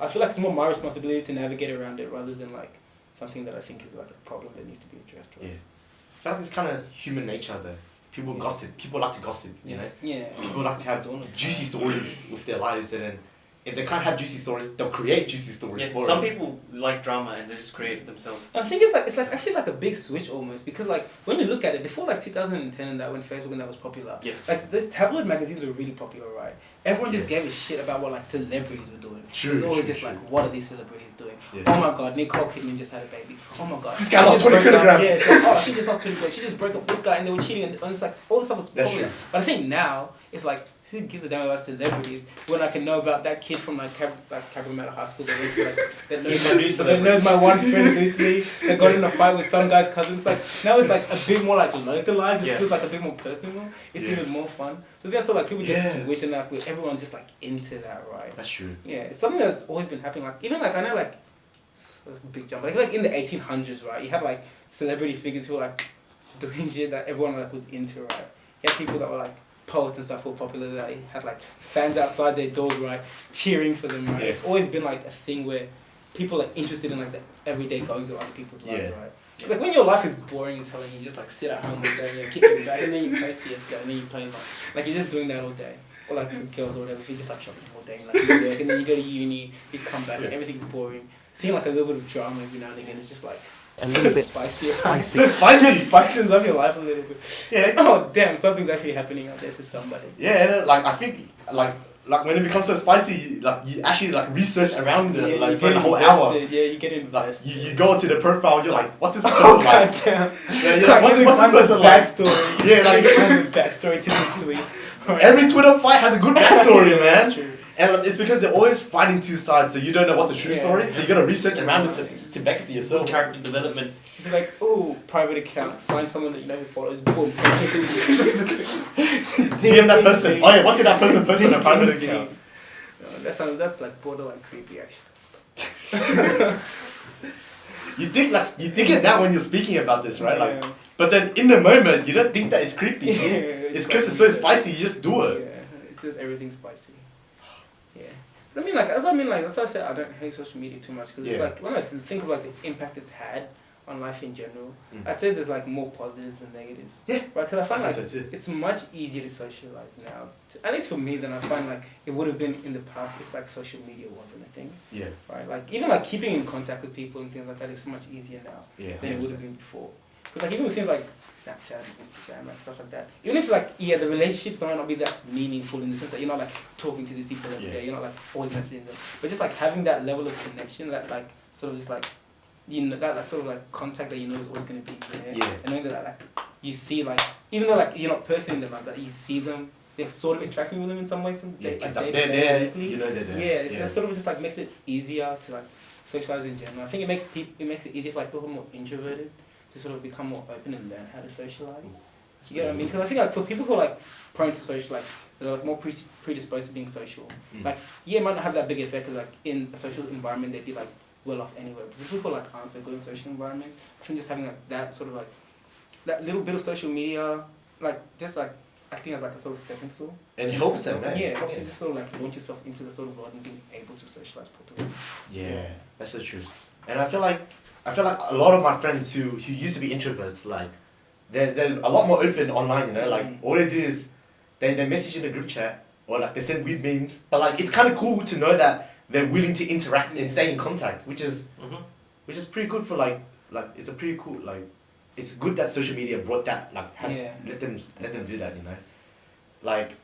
[SPEAKER 2] I feel like it's more my responsibility to navigate around it rather than, like, something that I think is, like, a problem that needs to be addressed, right?
[SPEAKER 1] Yeah. I feel like it's kind of human nature, though. People gossip. People like to gossip, you know?
[SPEAKER 2] Yeah.
[SPEAKER 1] People like to have juicy stories with their lives, and then if they can't have juicy stories, they'll create juicy stories
[SPEAKER 3] Yeah,
[SPEAKER 1] for
[SPEAKER 3] some
[SPEAKER 1] them.
[SPEAKER 3] people like drama and they just create it themselves.
[SPEAKER 2] I think it's like actually like a big switch almost, because like when you look at it before like 2010 and that, when Facebook and that was popular,
[SPEAKER 3] Yeah.
[SPEAKER 2] like those tabloid magazines were really popular, right? Everyone just gave a shit about what like celebrities were doing.
[SPEAKER 1] True,
[SPEAKER 2] It was always
[SPEAKER 1] true,
[SPEAKER 2] just
[SPEAKER 1] true.
[SPEAKER 2] like, what are these celebrities doing?
[SPEAKER 1] Yeah.
[SPEAKER 2] Oh my god, Nicole Kidman just had a baby. Oh my god,
[SPEAKER 1] This guy
[SPEAKER 2] she
[SPEAKER 1] lost
[SPEAKER 2] just
[SPEAKER 1] 20
[SPEAKER 2] broke up-
[SPEAKER 1] kilograms.
[SPEAKER 2] Yeah, it's like, oh, she just lost 20 kilograms. She just broke up with this guy and they were cheating, and it's like all this stuff was
[SPEAKER 1] That's
[SPEAKER 2] popular.
[SPEAKER 1] true.
[SPEAKER 2] But I think now it's like, who gives a damn about celebrities when I can know about that kid from like Cabramatta High School that went to like that knows my one friend loosely, that got in a fight with some guy's cousin. It's like now it's like a bit more like localized. It
[SPEAKER 3] Yeah.
[SPEAKER 2] feels like a bit more personal. It's
[SPEAKER 1] Yeah.
[SPEAKER 2] even more fun. So that's what like people just
[SPEAKER 1] Yeah.
[SPEAKER 2] switch and like everyone's just like into that, right?
[SPEAKER 1] That's true.
[SPEAKER 2] Yeah, it's something that's always been happening. Like even like I know like it's a big jump, like in the 1800s, right? You had like celebrity figures who were like doing shit that everyone like was into, right? You had people that were like poets and stuff who were popular that had like fans outside their doors, right, cheering for them, right?
[SPEAKER 1] Yeah.
[SPEAKER 2] It's always been like a thing where people are interested in like the everyday goings of other people's lives,
[SPEAKER 1] Yeah.
[SPEAKER 2] right? It's like when your life is boring as hell and you just like sit at home all day and you're kicking back and then you play CSGO and then you play like you're just doing that all day. Or like with girls or whatever, if you're just like shopping all day and like you work and then you go to uni, you come back and everything's boring. Seeing like a little bit of drama every now and again is just like
[SPEAKER 4] A little bit
[SPEAKER 2] spicy.
[SPEAKER 1] So spicy.
[SPEAKER 2] Spicing up your life a little bit.
[SPEAKER 1] Yeah.
[SPEAKER 2] Oh damn, something's actually happening out there to somebody.
[SPEAKER 1] Yeah, and then, like I think like when it becomes so spicy, like you actually like research around it like
[SPEAKER 2] you
[SPEAKER 1] for
[SPEAKER 2] get
[SPEAKER 1] the whole hour.
[SPEAKER 2] invested. Yeah, you get
[SPEAKER 1] Like
[SPEAKER 2] invested.
[SPEAKER 1] you go to the profile, you're like, what's this person
[SPEAKER 2] Oh
[SPEAKER 1] like?
[SPEAKER 2] goddamn!
[SPEAKER 1] Yeah, you're like, what's this person like?
[SPEAKER 2] backstory?
[SPEAKER 1] Yeah, like
[SPEAKER 2] Find the backstory to these tweets. Right.
[SPEAKER 1] every Twitter fight has a good backstory,
[SPEAKER 2] Yeah,
[SPEAKER 1] man.
[SPEAKER 2] that's true.
[SPEAKER 1] And it's because they're always fighting two sides, so you don't know what's the true
[SPEAKER 2] Yeah.
[SPEAKER 1] story. So you gotta research around it to back to yourself.
[SPEAKER 3] Character development.
[SPEAKER 2] It's like, oh, private account. Find someone that you know who follows. Boom.
[SPEAKER 1] DM that person. Oh yeah, what did that person post on a private account?
[SPEAKER 2] That's like borderline creepy, actually.
[SPEAKER 1] You think it now when you're speaking about this, right? Like,
[SPEAKER 2] Yeah.
[SPEAKER 1] but then in the moment you don't think that it's creepy.
[SPEAKER 2] Yeah,
[SPEAKER 1] It's because it's so spicy. You just do
[SPEAKER 2] Yeah,
[SPEAKER 1] it.
[SPEAKER 2] it's just everything's spicy. Yeah. But I mean, like, that's why I said I don't hate social media too much because it's
[SPEAKER 1] Yeah.
[SPEAKER 2] like when I think of like the impact it's had on life in general,
[SPEAKER 1] Mm.
[SPEAKER 2] I'd say there's like more positives than negatives.
[SPEAKER 1] Yeah.
[SPEAKER 2] Right, because I find
[SPEAKER 1] I
[SPEAKER 2] like
[SPEAKER 1] think so too.
[SPEAKER 2] it's much easier to socialize now. At least for me, than I find like it would have been in the past if like social media wasn't a thing.
[SPEAKER 1] Yeah.
[SPEAKER 2] Right, like even like keeping in contact with people and things like that is so much easier now
[SPEAKER 1] Yeah.
[SPEAKER 2] than it would
[SPEAKER 1] 100%.
[SPEAKER 2] have been before. Because like even with things like Snapchat and Instagram, like stuff like that, even if like the relationships might not be that meaningful in the sense that you're not like talking to these people every day, you're not like always messaging them, but just like having that level of connection, that like sort of just like that like sort of like contact that you know is always gonna be there, and knowing that like you see like even though like you're not personally in their lives, that you see them, they're sort of interacting with them in some way,
[SPEAKER 1] Because
[SPEAKER 2] like
[SPEAKER 1] they're there, you know they're there.
[SPEAKER 2] Yeah, it sort of just like makes it easier to like socialize in general. I think it makes it easier for like people more introverted to sort of become more open and learn how to socialize. You get what I mean? Because I think like for people who are like prone to social, like they're like more predisposed to being social. Like it might not have that big effect because like in a social environment they'd be like well off anyway. But for people who like aren't so good in social environments, I think just having like that sort of like that little bit of social media, like just like acting as like a sort of stepping stool.
[SPEAKER 1] And it helps them, man.
[SPEAKER 2] Yeah, it helps you just sort of like launch yourself into the sort of world and being able to socialize properly.
[SPEAKER 1] Yeah, that's so true. And I feel like a lot of my friends who used to be introverts, like they're a lot more open online, you know, like all they do is they message in the group chat or like they send weird memes. But like it's kinda cool to know that they're willing to interact and stay in contact, which is pretty good for like it's a pretty cool like it's good that social media brought that let them do that, you know. Like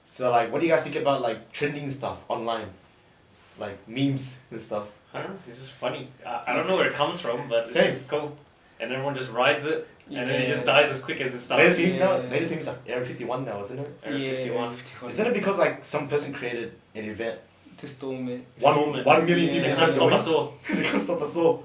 [SPEAKER 1] so like what do you guys think about like trending stuff online? Like memes and stuff.
[SPEAKER 3] I don't know, it's just funny. I don't know where it comes from, but it's
[SPEAKER 1] Same.
[SPEAKER 3] just cool. And everyone just rides it, and then it just dies as quick as it starts.
[SPEAKER 1] Latest memes now, latest memes like Area 51 now, isn't it?
[SPEAKER 3] Area 51.
[SPEAKER 1] Isn't it because like some person created an event?
[SPEAKER 2] To storm it.
[SPEAKER 1] 1 million people.
[SPEAKER 3] They can't stop us all.
[SPEAKER 1] They can't stop us all.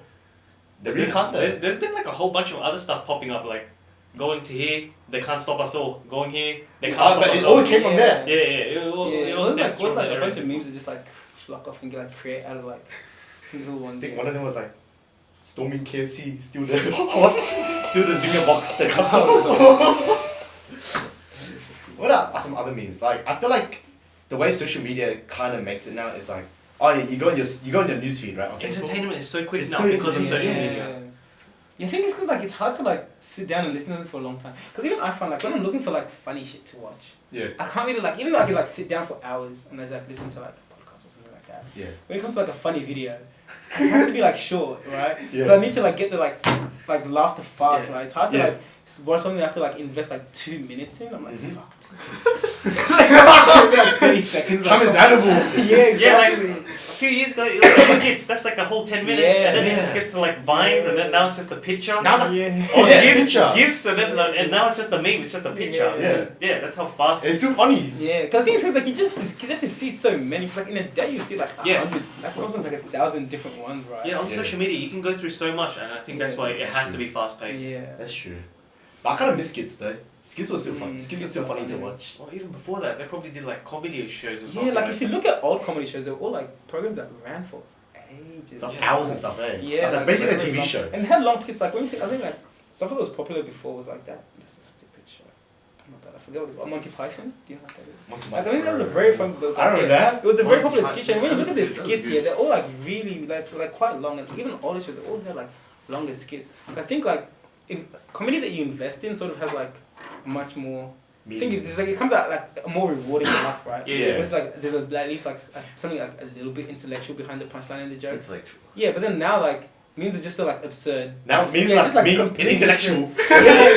[SPEAKER 1] They really can't though.
[SPEAKER 3] There's been like a whole bunch of other stuff popping up, like going to here, they can't stop us all. Going here, they can't stop
[SPEAKER 1] But
[SPEAKER 3] us
[SPEAKER 1] it
[SPEAKER 3] all.
[SPEAKER 1] all came from there.
[SPEAKER 3] Yeah, it all stems from
[SPEAKER 2] like a
[SPEAKER 3] there.
[SPEAKER 2] bunch of memes that just like flock off and get like create out of like little ones.
[SPEAKER 1] I think one of them was like storming KFC, steal the Zinger box. They can't stop us all. What are some other memes? Like I feel like the way social media kind of makes it now is like, oh yeah, you go on your newsfeed, right? on Facebook.
[SPEAKER 3] Entertainment is so quick
[SPEAKER 1] It's
[SPEAKER 3] now
[SPEAKER 1] so
[SPEAKER 3] because of social
[SPEAKER 1] entertaining,
[SPEAKER 3] media.
[SPEAKER 2] Yeah, I think it's because like it's hard to like sit down and listen to them for a long time. Because even I find like when I'm looking for like funny shit to watch, I can't really like even though I can like sit down for hours and I just like listen to like a podcast or something like that. When it comes to like a funny video, it has to be like short, right? Because I need to like get the like laughter fast, right? It's hard to like watch something I have to like invest like 2 minutes in. I'm like fuck. 2 minutes. Like 30 seconds.
[SPEAKER 1] Time is valuable.
[SPEAKER 2] Yeah, exactly.
[SPEAKER 3] Yeah, like a few years ago, it was like skits. That's like a whole 10 minutes, and then it just gets to like vines, and then now it's just a picture.
[SPEAKER 1] Now it's
[SPEAKER 3] or
[SPEAKER 1] like
[SPEAKER 3] gifs, and now it's just a meme. It's just a picture. Yeah, that's how fast.
[SPEAKER 1] It's too funny.
[SPEAKER 2] Yeah, because the thing is, like you get to see so many. Like in a day, you see like 100, like probably like 1,000 different ones, right?
[SPEAKER 3] Yeah, on social media, you can go through so much, and I think that's why it has to be fast paced.
[SPEAKER 2] Yeah,
[SPEAKER 1] that's true. But I kind of miss skits though. Skits were still fun. Skits are still funny to watch.
[SPEAKER 3] Well, even before that, they probably did like comedy shows or something.
[SPEAKER 2] Yeah, like if you look at old comedy shows, they're all like programs that ran for ages.
[SPEAKER 1] Like hours and stuff, eh?
[SPEAKER 2] Yeah,
[SPEAKER 1] like basically a TV
[SPEAKER 2] long.
[SPEAKER 1] show.
[SPEAKER 2] And they had long skits. Like when you think, I think like stuff that was popular before was like that. This is a stupid show. Oh my god, I forget what it was. Monty Python. Do you know what that is?
[SPEAKER 1] Monty
[SPEAKER 2] Like, I think that was a very fun.
[SPEAKER 1] I remember that.
[SPEAKER 2] It was a very
[SPEAKER 3] Monty
[SPEAKER 2] popular skit show. And when you look at the
[SPEAKER 3] Python.
[SPEAKER 2] skits here, they're all like really like quite long. And even older shows, they all have like longer skits. I think like in comedy that you invest in sort of has like much more. The thing is, it's like it comes out like a more rewarding enough, right?
[SPEAKER 3] Yeah.
[SPEAKER 2] When it's like there's at least like something like a little bit intellectual behind the punchline and the joke.
[SPEAKER 4] Intellectual.
[SPEAKER 2] Yeah, but then now like memes are just so like absurd.
[SPEAKER 1] Now memes
[SPEAKER 2] Yeah,
[SPEAKER 1] like,
[SPEAKER 2] just, like,
[SPEAKER 1] meme
[SPEAKER 2] completely
[SPEAKER 1] intellectual.
[SPEAKER 2] Yeah,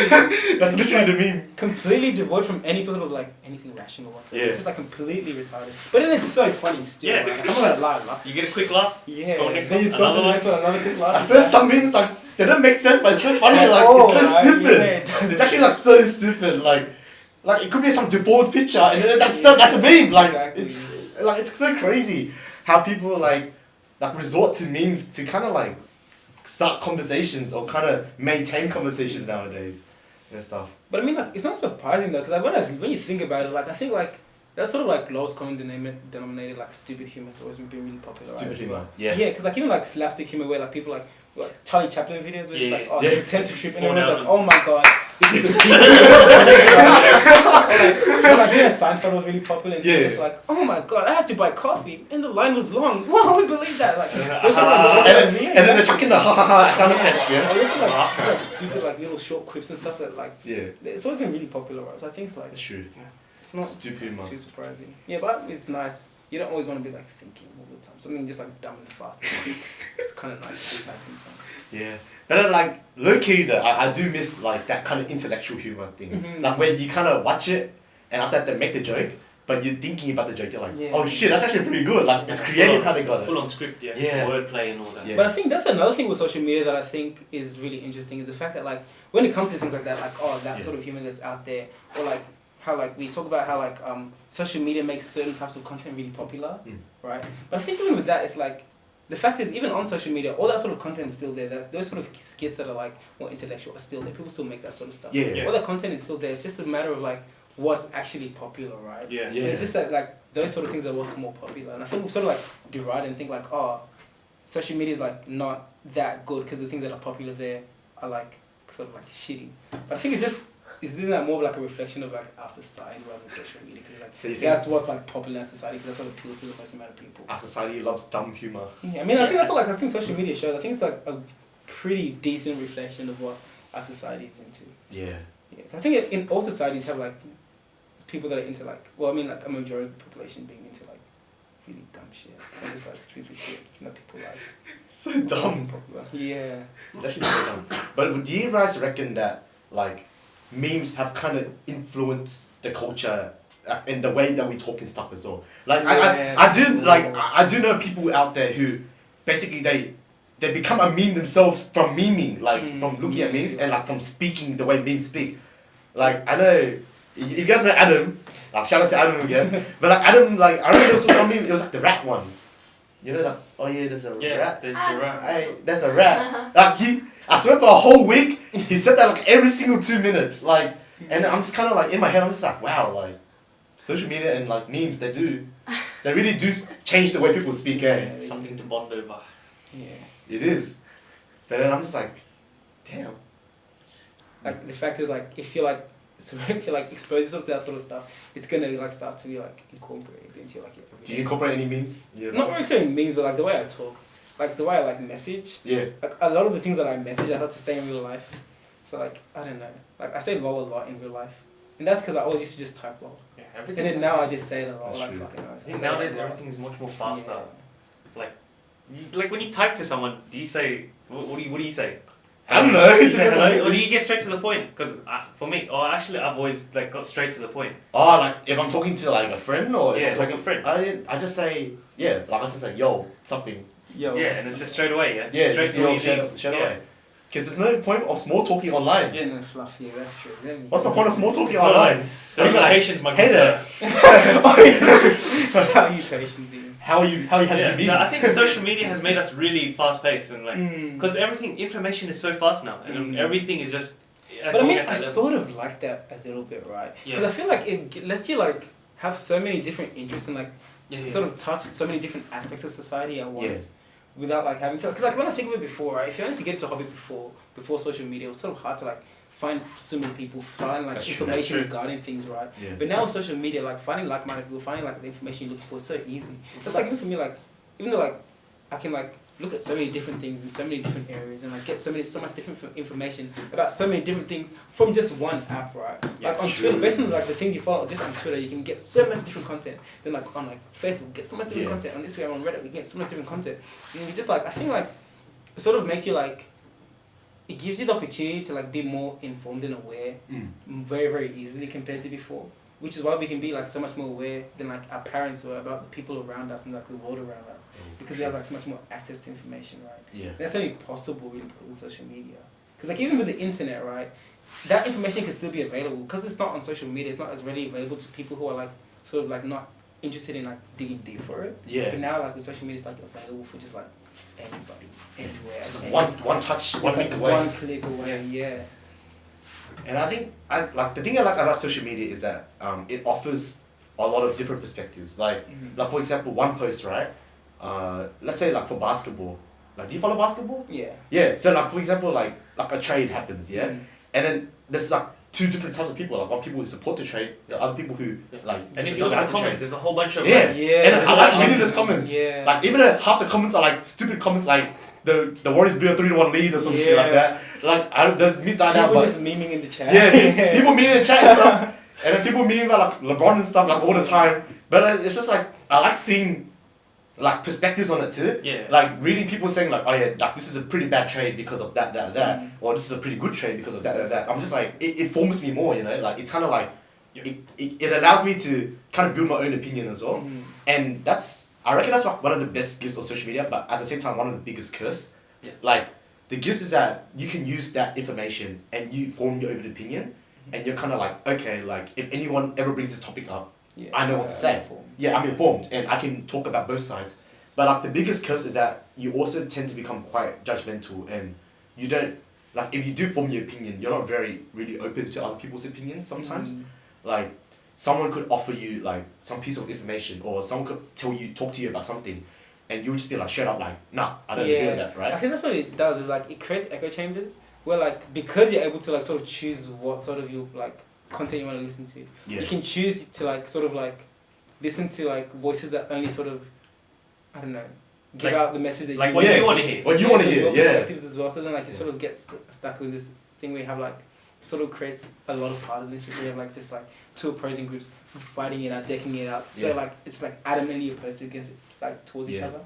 [SPEAKER 2] exactly.
[SPEAKER 1] That's literally the meme.
[SPEAKER 2] Completely devoid from any sort of like anything rational whatsoever.
[SPEAKER 1] Yeah.
[SPEAKER 2] It's just like completely retarded. But then it's so funny still.
[SPEAKER 3] Yeah.
[SPEAKER 2] Right? Like, I'm gonna laugh.
[SPEAKER 3] You get a quick laugh.
[SPEAKER 2] Yeah.
[SPEAKER 3] Let's go next
[SPEAKER 2] Then
[SPEAKER 3] one.
[SPEAKER 2] you scroll to
[SPEAKER 3] Another
[SPEAKER 2] the
[SPEAKER 3] one.
[SPEAKER 2] next one, another quick laugh.
[SPEAKER 1] I swear some memes like they don't make sense, but it's so funny. Like
[SPEAKER 2] Oh,
[SPEAKER 1] it's so
[SPEAKER 2] right?
[SPEAKER 1] stupid.
[SPEAKER 2] Yeah, it does.
[SPEAKER 1] It's actually like so stupid. Like it could be some deformed picture, and then that's a meme. Like
[SPEAKER 2] Exactly.
[SPEAKER 1] it's so crazy how people like resort to memes to kind of like start conversations or kind of maintain conversations nowadays and stuff.
[SPEAKER 2] But I mean, like, it's not surprising though, because like, when you think about it, like, I think like that's sort of like lowest common denominator, like stupid humor has always been really popular.
[SPEAKER 1] Stupid
[SPEAKER 2] right?
[SPEAKER 1] humor,
[SPEAKER 2] Like,
[SPEAKER 1] yeah.
[SPEAKER 2] Yeah, because like even like slapstick humor where like people like Charlie Chaplin videos where it's like, oh,
[SPEAKER 3] Yeah.
[SPEAKER 2] the intense trip, and
[SPEAKER 3] Fall
[SPEAKER 2] everyone's
[SPEAKER 3] down.
[SPEAKER 2] like, oh my god, this is the Seinfeld was really popular, and just like, oh my god, I had to buy coffee, and the line was long. Wow, we believe that. Like,
[SPEAKER 1] and then they're chucking the ha ha ha sound effect. Yeah.
[SPEAKER 2] Also like just like stupid like little short clips and stuff that like
[SPEAKER 1] Yeah.
[SPEAKER 2] it's always been really popular, right? So I think it's like
[SPEAKER 1] That's true.
[SPEAKER 2] it's not
[SPEAKER 1] Stupid humor.
[SPEAKER 2] too surprising. Yeah, but it's nice. You don't always want to be like thinking all the time. Something just like dumb and fast. It's kind of nice to just have sometimes.
[SPEAKER 1] Yeah. But then, like, low key though, I do miss like that kind of intellectual humor thing.
[SPEAKER 2] Mhm.
[SPEAKER 1] Like when you kind of watch it and after that they make the joke, but you're thinking about the joke, you're like,
[SPEAKER 2] Yeah.
[SPEAKER 1] oh shit, that's actually pretty good. Like it's creative how they got it.
[SPEAKER 3] Full on script, yeah.
[SPEAKER 1] Yeah.
[SPEAKER 3] Wordplay and all that.
[SPEAKER 1] Yeah.
[SPEAKER 2] But I think that's another thing with social media that I think is really interesting is the fact that like when it comes to things like that, like that sort of humor that's out there, or like how like we talk about how like social media makes certain types of content really popular, right? But I think even with that, it's like the fact is even on social media, all that sort of content is still there. Those sort of skits that are like more intellectual are still there. People still make that sort of stuff.
[SPEAKER 1] Yeah.
[SPEAKER 2] All that content is still there. It's just a matter of like what's actually popular, right?
[SPEAKER 3] Yeah.
[SPEAKER 1] Yeah.
[SPEAKER 2] And it's just that like those sort of things are what's more popular. And I think we sort of like deride and think like, oh, social media is like not that good because the things that are popular there are like sort of like shitty. But I think it's like more of like a reflection of like our society rather than social media because like
[SPEAKER 1] So you
[SPEAKER 2] that's what's like popular in society because that's what appeals to the most amount of people.
[SPEAKER 1] Our society loves dumb humor.
[SPEAKER 2] Yeah, I mean I think that's what like I think social media shows. I think it's like a pretty decent reflection of what our society is into.
[SPEAKER 1] Yeah.
[SPEAKER 2] Yeah, I think in all societies have like people that are into like well I mean like a majority of the population being into like really dumb shit and just like stupid shit that people like.
[SPEAKER 1] So dumb.
[SPEAKER 2] Popular. Yeah.
[SPEAKER 1] It's actually so dumb. But do you guys reckon that like memes have kind of influenced the culture in the way that we talk and stuff as well? Like I do know people out there who basically they become a meme themselves from memeing, like from looking at memes and like from speaking the way memes speak. Like I know you guys know Adam, like shout out to Adam again. But like Adam, like I remember there was one meme, it was like the rat one. You know that? Oh yeah, there's a rat.
[SPEAKER 3] There's the rat.
[SPEAKER 1] There's a rat. Like I swear for a whole week, he said that like every single 2 minutes. Like, and I'm just kind of like in my head, I'm just like, wow, like social media and like memes, they really do change the way people speak. Eh?
[SPEAKER 3] Something to bond over.
[SPEAKER 2] Yeah.
[SPEAKER 1] It is. But then I'm just like, damn.
[SPEAKER 2] Like the fact is like if you're like expose yourself to that sort of stuff, it's gonna like start to be like incorporated into like your everyday.
[SPEAKER 1] Do you incorporate any memes? Yeah.
[SPEAKER 2] Not really saying memes, but like the way I talk, like the way I like message.
[SPEAKER 1] Yeah.
[SPEAKER 2] Like a lot of the things that I message, I start to stay in real life. So like I don't know, like I say lol a lot in real life, and that's because I always used to just type lol.
[SPEAKER 3] Yeah,
[SPEAKER 2] And
[SPEAKER 3] everything.
[SPEAKER 2] then now I just say it a lot,
[SPEAKER 1] That's
[SPEAKER 2] like
[SPEAKER 1] true.
[SPEAKER 2] fucking.
[SPEAKER 3] I think nowadays everything is much more faster.
[SPEAKER 2] Yeah.
[SPEAKER 3] Like when you type to someone, do you say what do you say?
[SPEAKER 1] I don't know.
[SPEAKER 3] You
[SPEAKER 1] It
[SPEAKER 3] say
[SPEAKER 1] depends on
[SPEAKER 3] hello, or do
[SPEAKER 1] message.
[SPEAKER 3] you get straight to the point? Because for me, actually, I've always like got straight to the point.
[SPEAKER 1] Oh, like if I'm talking to like a friend or if
[SPEAKER 3] Yeah,
[SPEAKER 1] I'm
[SPEAKER 3] like
[SPEAKER 1] talking
[SPEAKER 3] a friend.
[SPEAKER 1] I just say like I just say yo something.
[SPEAKER 2] Yo.
[SPEAKER 3] Yeah, and it's just straight away. Yeah.
[SPEAKER 1] Yeah,
[SPEAKER 3] Straight
[SPEAKER 1] just
[SPEAKER 3] to
[SPEAKER 1] yo
[SPEAKER 3] what you
[SPEAKER 1] straight
[SPEAKER 3] need.
[SPEAKER 1] straight
[SPEAKER 3] Yeah.
[SPEAKER 1] away. Because there's no point of small talking online.
[SPEAKER 2] Yeah, no fluff. Yeah, that's true.
[SPEAKER 1] What's the point of small talking
[SPEAKER 3] It's
[SPEAKER 1] online?
[SPEAKER 3] not salutations, my
[SPEAKER 1] Hey
[SPEAKER 3] good
[SPEAKER 1] there.
[SPEAKER 3] sir.
[SPEAKER 2] Salutations, even.
[SPEAKER 1] How have
[SPEAKER 3] Yeah,
[SPEAKER 1] you been?
[SPEAKER 3] so I think social media has made us really fast paced and like
[SPEAKER 2] Mm.
[SPEAKER 3] because information is so fast now and everything is just.
[SPEAKER 2] But I mean,
[SPEAKER 3] going at
[SPEAKER 2] I
[SPEAKER 3] that level.
[SPEAKER 2] sort of like that a little bit, right? Because
[SPEAKER 3] Yeah.
[SPEAKER 2] I feel like it lets you like have so many different interests and like
[SPEAKER 3] Yeah.
[SPEAKER 2] sort of touch so many different aspects of society at once, without like having to. Because like when I think of it before, right? If you wanted to get into a hobby before social media, it was sort of hard to like find so many people, find like
[SPEAKER 1] That's true,
[SPEAKER 3] that's
[SPEAKER 2] information
[SPEAKER 3] true.
[SPEAKER 2] regarding things, right?
[SPEAKER 1] Yeah.
[SPEAKER 2] But now with social media, like finding like-minded people, finding like the information you're looking for is so easy. It's like even for me, like even though like I can like look at so many different things in so many different areas and like get so much different information about so many different things from just one app, right?
[SPEAKER 3] Yeah,
[SPEAKER 2] like on
[SPEAKER 1] true.
[SPEAKER 2] Twitter, based on like the things you follow just on Twitter, you can get so much different content. Then like on like Facebook, get so much different
[SPEAKER 1] Yeah.
[SPEAKER 2] content. On Instagram, on Reddit, we get so much different content. And you just like I think like it sort of makes you like it gives you the opportunity to like be more informed and aware very, very easily compared to before. Which is why we can be like so much more aware than like our parents were about the people around us and like the world around us. Because we have like so much more access to information, right?
[SPEAKER 1] Yeah.
[SPEAKER 2] And that's only possible really because with social media. Because like even with the internet, right, that information can still be available because it's not on social media. It's not as readily available to people who are like sort of like not interested in like digging deep for it.
[SPEAKER 1] Yeah.
[SPEAKER 2] But now like with social media, it's like available for just like anybody, anywhere.
[SPEAKER 1] Just
[SPEAKER 2] at
[SPEAKER 1] one touch,
[SPEAKER 2] It's
[SPEAKER 1] one
[SPEAKER 2] like
[SPEAKER 1] link away.
[SPEAKER 2] one click away. Yeah.
[SPEAKER 1] And I think the thing I like about social media is that it offers a lot of different perspectives. Like for example, one post, right? Let's say like for basketball. Like, do you follow basketball?
[SPEAKER 2] Yeah.
[SPEAKER 1] Yeah. So like for example, like a trade happens, yeah, and then there's like two different types of people. Like one people who support the trade, the other people who like
[SPEAKER 3] And if you
[SPEAKER 1] doesn't
[SPEAKER 3] look at
[SPEAKER 1] like
[SPEAKER 3] the
[SPEAKER 1] the
[SPEAKER 3] comments,
[SPEAKER 1] trade.
[SPEAKER 3] there's a whole bunch of
[SPEAKER 1] Yeah.
[SPEAKER 3] like,
[SPEAKER 2] Yeah.
[SPEAKER 1] And I like reading those comments.
[SPEAKER 2] Yeah.
[SPEAKER 1] Like even half the comments are like stupid comments like the Warriors blew a 3-1 lead or some shit like that. Like I don't there's me starting out
[SPEAKER 2] People
[SPEAKER 1] but
[SPEAKER 2] just memeing in the chat.
[SPEAKER 1] yeah, people mean in the chat and stuff. And then people mean about like LeBron and stuff like all the time. But it's just like I like seeing like perspectives on it too.
[SPEAKER 3] Yeah.
[SPEAKER 1] Like reading people saying like, oh yeah, like this is a pretty bad trade because of that, or this is a pretty good trade because of that. I'm just like it forms me more, you know. Like it's kind of like it allows me to kind of build my own opinion as well. And I reckon that's one of the best gifts of social media, but at the same time one of the biggest curse.
[SPEAKER 3] Yeah.
[SPEAKER 1] Like the gifts is that you can use that information and you form your own opinion, and you're kind of like, okay, like if anyone ever brings this topic up,
[SPEAKER 2] Yeah.
[SPEAKER 1] I know what to say. Yeah, I'm informed and I can talk about both sides. But like the biggest curse is that you also tend to become quite judgmental, and you don't like if you do form your opinion, you're not really open to other people's opinions sometimes. Like someone could offer you like some piece of information, or someone could talk to you about something, and you would just be like, shut up, like, nah, I don't agree with that, right?
[SPEAKER 2] I think that's what it does, is like it creates echo chambers where like because you're able to like sort of choose what sort of you like content you want to listen to.
[SPEAKER 1] Yeah.
[SPEAKER 2] You can choose to like sort of like listen to like voices that only sort of, I don't know, give
[SPEAKER 3] Like-
[SPEAKER 2] out the message that
[SPEAKER 3] like
[SPEAKER 2] you
[SPEAKER 3] what
[SPEAKER 1] Yeah.
[SPEAKER 3] you want to hear.
[SPEAKER 1] What you want to
[SPEAKER 2] so
[SPEAKER 1] hear,
[SPEAKER 2] your
[SPEAKER 1] yeah.
[SPEAKER 2] perspectives as well. So then like you sort of get stuck with this thing where you have like sort of creates a lot of partisanship. We have like just like two opposing groups fighting it out, decking it out. So
[SPEAKER 1] Yeah.
[SPEAKER 2] like it's like adamantly opposed against like towards each
[SPEAKER 1] Yeah.
[SPEAKER 2] other.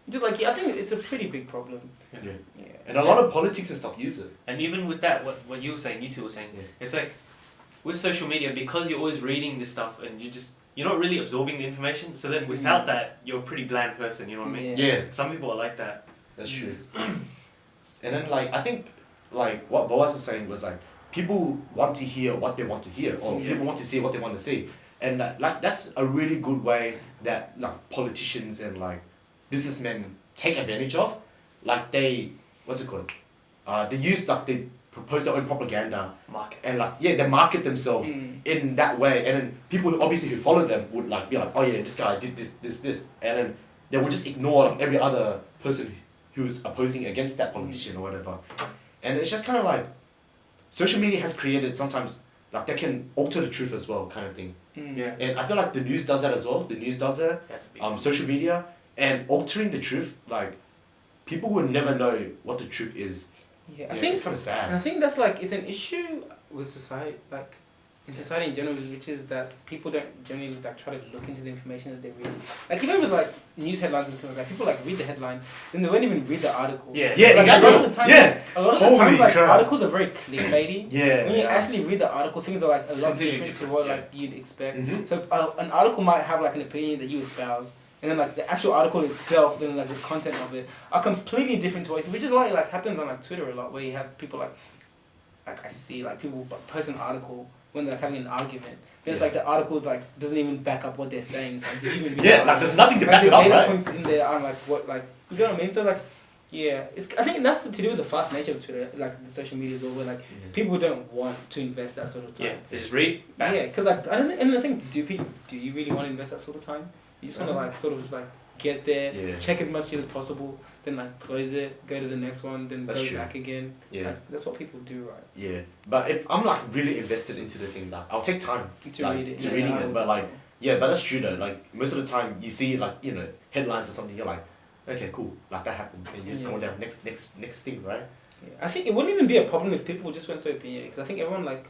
[SPEAKER 2] Just like I think it's a pretty big problem.
[SPEAKER 1] Yeah.
[SPEAKER 2] Yeah.
[SPEAKER 1] And a lot of politics and stuff use it.
[SPEAKER 3] And even with that, what you were saying, you two were saying,
[SPEAKER 1] Yeah.
[SPEAKER 3] it's like with social media, because you're always reading this stuff and you're not really absorbing the information. So then without that, you're a pretty bland person. You know what I mean?
[SPEAKER 1] Yeah,
[SPEAKER 3] Some people are like that.
[SPEAKER 1] that's true. And then like I think like what Boaz was saying was like people want to hear what they want to hear, or
[SPEAKER 2] Yeah.
[SPEAKER 1] people want to see what they want to see, and like that's a really good way that like politicians and like businessmen take advantage of. Like they what's it called? They use like they propose their own propaganda
[SPEAKER 3] Market.
[SPEAKER 1] and like they market themselves in that way, and then people who obviously who follow them would like be like, oh yeah, this guy did this, and then they would just ignore like every other person who's opposing against that politician or whatever, and it's just kind of like social media has created sometimes like they can alter the truth as well, kind of thing.
[SPEAKER 3] Yeah.
[SPEAKER 1] And I feel like the news does that as well. The news does that.
[SPEAKER 3] That's a big
[SPEAKER 1] Social media and altering the truth, like people will never know what the truth is.
[SPEAKER 2] Yeah, I
[SPEAKER 1] Yeah,
[SPEAKER 2] think
[SPEAKER 1] it's kind of
[SPEAKER 2] and I
[SPEAKER 1] sad.
[SPEAKER 2] think that's like it's an issue with society, like in society in general, which is that people don't generally like try to look into the information that they read. Like even with like news headlines and things like that, people like read the headline, then they won't even read the article.
[SPEAKER 3] Yeah.
[SPEAKER 1] Yeah,
[SPEAKER 2] Like,
[SPEAKER 1] exactly.
[SPEAKER 2] A lot of the time,
[SPEAKER 1] Yeah.
[SPEAKER 2] a lot of the
[SPEAKER 1] Holy
[SPEAKER 2] times, like
[SPEAKER 1] crap.
[SPEAKER 2] articles are very clickbaity.
[SPEAKER 1] Yeah.
[SPEAKER 2] When you
[SPEAKER 1] yeah.
[SPEAKER 2] actually read the article, things are like a
[SPEAKER 3] It's
[SPEAKER 2] lot
[SPEAKER 3] completely
[SPEAKER 2] different to
[SPEAKER 3] different,
[SPEAKER 2] what
[SPEAKER 3] yeah.
[SPEAKER 2] like you'd expect.
[SPEAKER 1] Mhm.
[SPEAKER 2] So an article might have like an opinion that you espouse, and then like the actual article itself, then like the content of it are completely different to what, which is why it like happens on like Twitter a lot, where you have people like I see like people post an article when they're like, having an argument. Then it's
[SPEAKER 1] Yeah.
[SPEAKER 2] like the article's like doesn't even back up what they're saying. It's like did you even read
[SPEAKER 1] Yeah,
[SPEAKER 2] the
[SPEAKER 1] like there's
[SPEAKER 2] article?
[SPEAKER 1] nothing to
[SPEAKER 2] Like
[SPEAKER 1] back
[SPEAKER 2] the
[SPEAKER 1] it up,
[SPEAKER 2] data
[SPEAKER 1] right?
[SPEAKER 2] points in there are like what like you know what I mean. So like yeah, I think that's to do with the fast nature of Twitter, like the social media as well, where like people don't want to invest that sort of time.
[SPEAKER 3] Yeah. They just read. Bam.
[SPEAKER 2] Yeah, because like I think do you really want to invest that sort of time? You just want to like sort of just like get there,
[SPEAKER 1] Yeah.
[SPEAKER 2] check as much shit as possible, then like close it, go to the next one, then
[SPEAKER 1] That's
[SPEAKER 2] go
[SPEAKER 1] true.
[SPEAKER 2] back again.
[SPEAKER 1] Yeah.
[SPEAKER 2] Like, that's what people do, right?
[SPEAKER 1] Yeah. But if I'm like really invested into the thing, like I'll take time
[SPEAKER 2] To
[SPEAKER 1] like,
[SPEAKER 2] read it.
[SPEAKER 1] to
[SPEAKER 2] Yeah,
[SPEAKER 1] reading
[SPEAKER 2] I
[SPEAKER 1] it.
[SPEAKER 2] would-
[SPEAKER 1] But like yeah, but that's true though. Like most of the time you see like, you know, headlines or something, you're like, okay, cool, like that happened. And you just
[SPEAKER 2] Yeah.
[SPEAKER 1] go down next thing, right?
[SPEAKER 2] Yeah. I think it wouldn't even be a problem if people just went so opinionated, because I think everyone like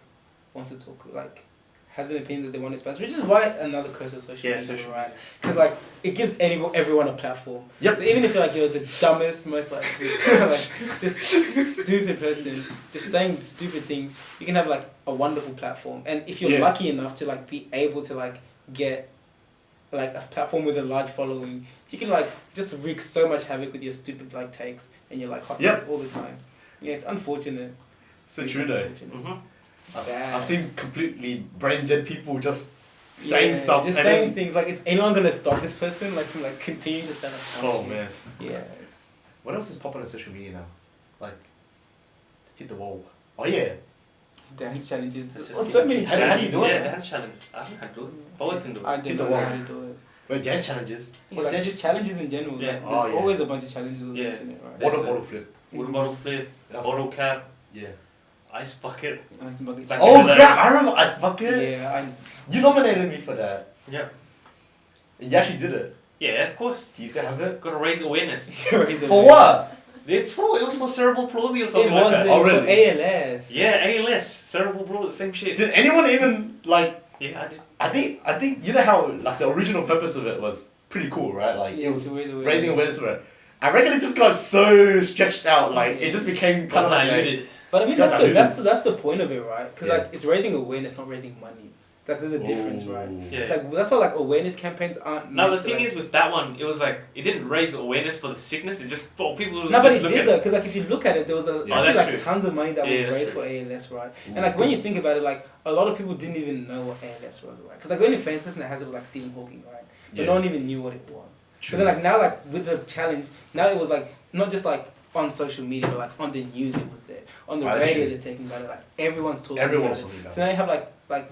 [SPEAKER 2] wants to talk, like has an opinion that they want to express, which is why another curse of social
[SPEAKER 3] Yeah,
[SPEAKER 2] media,
[SPEAKER 3] social
[SPEAKER 2] right? Because like it gives everyone a platform.
[SPEAKER 1] Yep.
[SPEAKER 2] So even if you're like you're the dumbest, most like just stupid person, just saying stupid things, you can have like a wonderful platform. And if you're
[SPEAKER 1] Yeah.
[SPEAKER 2] lucky enough to like be able to like get like a platform with a large following, you can like just wreak so much havoc with your stupid like takes and your like hot
[SPEAKER 1] Yep.
[SPEAKER 2] takes all the time. Yeah, it's unfortunate.
[SPEAKER 1] So
[SPEAKER 2] It's
[SPEAKER 1] true though.
[SPEAKER 2] unfortunate.
[SPEAKER 3] Mm-hmm.
[SPEAKER 2] Sad.
[SPEAKER 1] I've seen completely brain dead people just saying
[SPEAKER 2] Yeah,
[SPEAKER 1] stuff
[SPEAKER 2] just
[SPEAKER 1] and
[SPEAKER 2] saying
[SPEAKER 1] then,
[SPEAKER 2] things like, is anyone gonna stop this person like from like continuing to send us?
[SPEAKER 1] oh man.
[SPEAKER 2] Yeah.
[SPEAKER 1] What else is popular on social media now? Like hit the wall. Oh yeah.
[SPEAKER 2] Dance challenges.
[SPEAKER 3] That's
[SPEAKER 2] Oh,
[SPEAKER 3] just
[SPEAKER 2] so many
[SPEAKER 1] How do you
[SPEAKER 2] challenges.
[SPEAKER 1] do it?
[SPEAKER 3] Yeah, dance challenge. I don't know how to do it. Always can do it.
[SPEAKER 2] I
[SPEAKER 1] Hit
[SPEAKER 2] didn't
[SPEAKER 1] the
[SPEAKER 2] know
[SPEAKER 1] wall.
[SPEAKER 2] how to do it.
[SPEAKER 1] Wait, dance challenges.
[SPEAKER 2] What's like, just challenges in general.
[SPEAKER 3] Yeah.
[SPEAKER 2] Like,
[SPEAKER 1] Oh,
[SPEAKER 2] there's
[SPEAKER 1] yeah.
[SPEAKER 2] always a bunch of challenges on the
[SPEAKER 3] Yeah.
[SPEAKER 2] internet, right?
[SPEAKER 1] Water
[SPEAKER 3] There's a-
[SPEAKER 1] bottle flip.
[SPEAKER 3] Water bottle flip,
[SPEAKER 1] That's-
[SPEAKER 3] bottle cap,
[SPEAKER 1] Yeah.
[SPEAKER 3] Ice Bucket.
[SPEAKER 2] Ice Bucket
[SPEAKER 3] Back
[SPEAKER 1] Oh
[SPEAKER 3] in the
[SPEAKER 1] crap! I remember Ice Bucket.
[SPEAKER 2] Yeah,
[SPEAKER 1] You nominated me for that.
[SPEAKER 3] Yeah.
[SPEAKER 1] You actually did it.
[SPEAKER 3] Yeah, of course.
[SPEAKER 1] Do you still have it?
[SPEAKER 3] Gotta raise awareness.
[SPEAKER 1] For what?
[SPEAKER 3] It was for cerebral palsy or
[SPEAKER 2] It
[SPEAKER 3] something
[SPEAKER 2] was
[SPEAKER 3] like that.
[SPEAKER 1] Oh,
[SPEAKER 2] for
[SPEAKER 1] really?
[SPEAKER 2] ALS.
[SPEAKER 3] Yeah, ALS, cerebral palsy, same shit.
[SPEAKER 1] Did anyone even like?
[SPEAKER 3] Yeah, I did.
[SPEAKER 1] I think you know how like the original purpose of it was pretty cool, right? Like
[SPEAKER 2] Yeah,
[SPEAKER 1] it was
[SPEAKER 2] to raise awareness.
[SPEAKER 1] raising awareness for it. I reckon it just got so stretched out, like
[SPEAKER 2] Yeah.
[SPEAKER 1] it just became kind
[SPEAKER 3] Got
[SPEAKER 1] of like
[SPEAKER 3] diluted.
[SPEAKER 2] But I mean,
[SPEAKER 1] Got
[SPEAKER 2] that's the point of it, right? Because
[SPEAKER 1] Yeah.
[SPEAKER 2] like it's raising awareness, not raising money. Like there's a difference, right?
[SPEAKER 3] Yeah.
[SPEAKER 2] It's like that's why like awareness campaigns aren't.
[SPEAKER 3] No, the
[SPEAKER 2] meant to,
[SPEAKER 3] thing
[SPEAKER 2] like,
[SPEAKER 3] is with that one, it was like it didn't raise awareness for the sickness. It just people.
[SPEAKER 2] No, but
[SPEAKER 3] just
[SPEAKER 2] it
[SPEAKER 3] look
[SPEAKER 2] did
[SPEAKER 3] at
[SPEAKER 2] though, because like if you look at it, there was
[SPEAKER 1] Yeah.
[SPEAKER 3] Oh,
[SPEAKER 2] actually
[SPEAKER 3] that's
[SPEAKER 2] like
[SPEAKER 3] true.
[SPEAKER 2] tons of money that
[SPEAKER 3] Yeah,
[SPEAKER 2] was
[SPEAKER 3] that's
[SPEAKER 2] raised
[SPEAKER 3] true.
[SPEAKER 2] for ALS, right? And like when you think about it, like a lot of people didn't even know what ALS was, right? Because like the only famous person that has it was like Stephen Hawking, right? But
[SPEAKER 1] Yeah.
[SPEAKER 2] no one even knew what it was.
[SPEAKER 1] True.
[SPEAKER 2] But then like now like with the challenge, now it was like not just like on social media, but like on the news it was there, on the
[SPEAKER 1] Oh, that's
[SPEAKER 2] radio
[SPEAKER 1] true.
[SPEAKER 2] they're taking about it, like everyone's talking
[SPEAKER 1] Everyone's
[SPEAKER 2] about
[SPEAKER 1] talking
[SPEAKER 2] it.
[SPEAKER 1] about
[SPEAKER 2] So now you have like.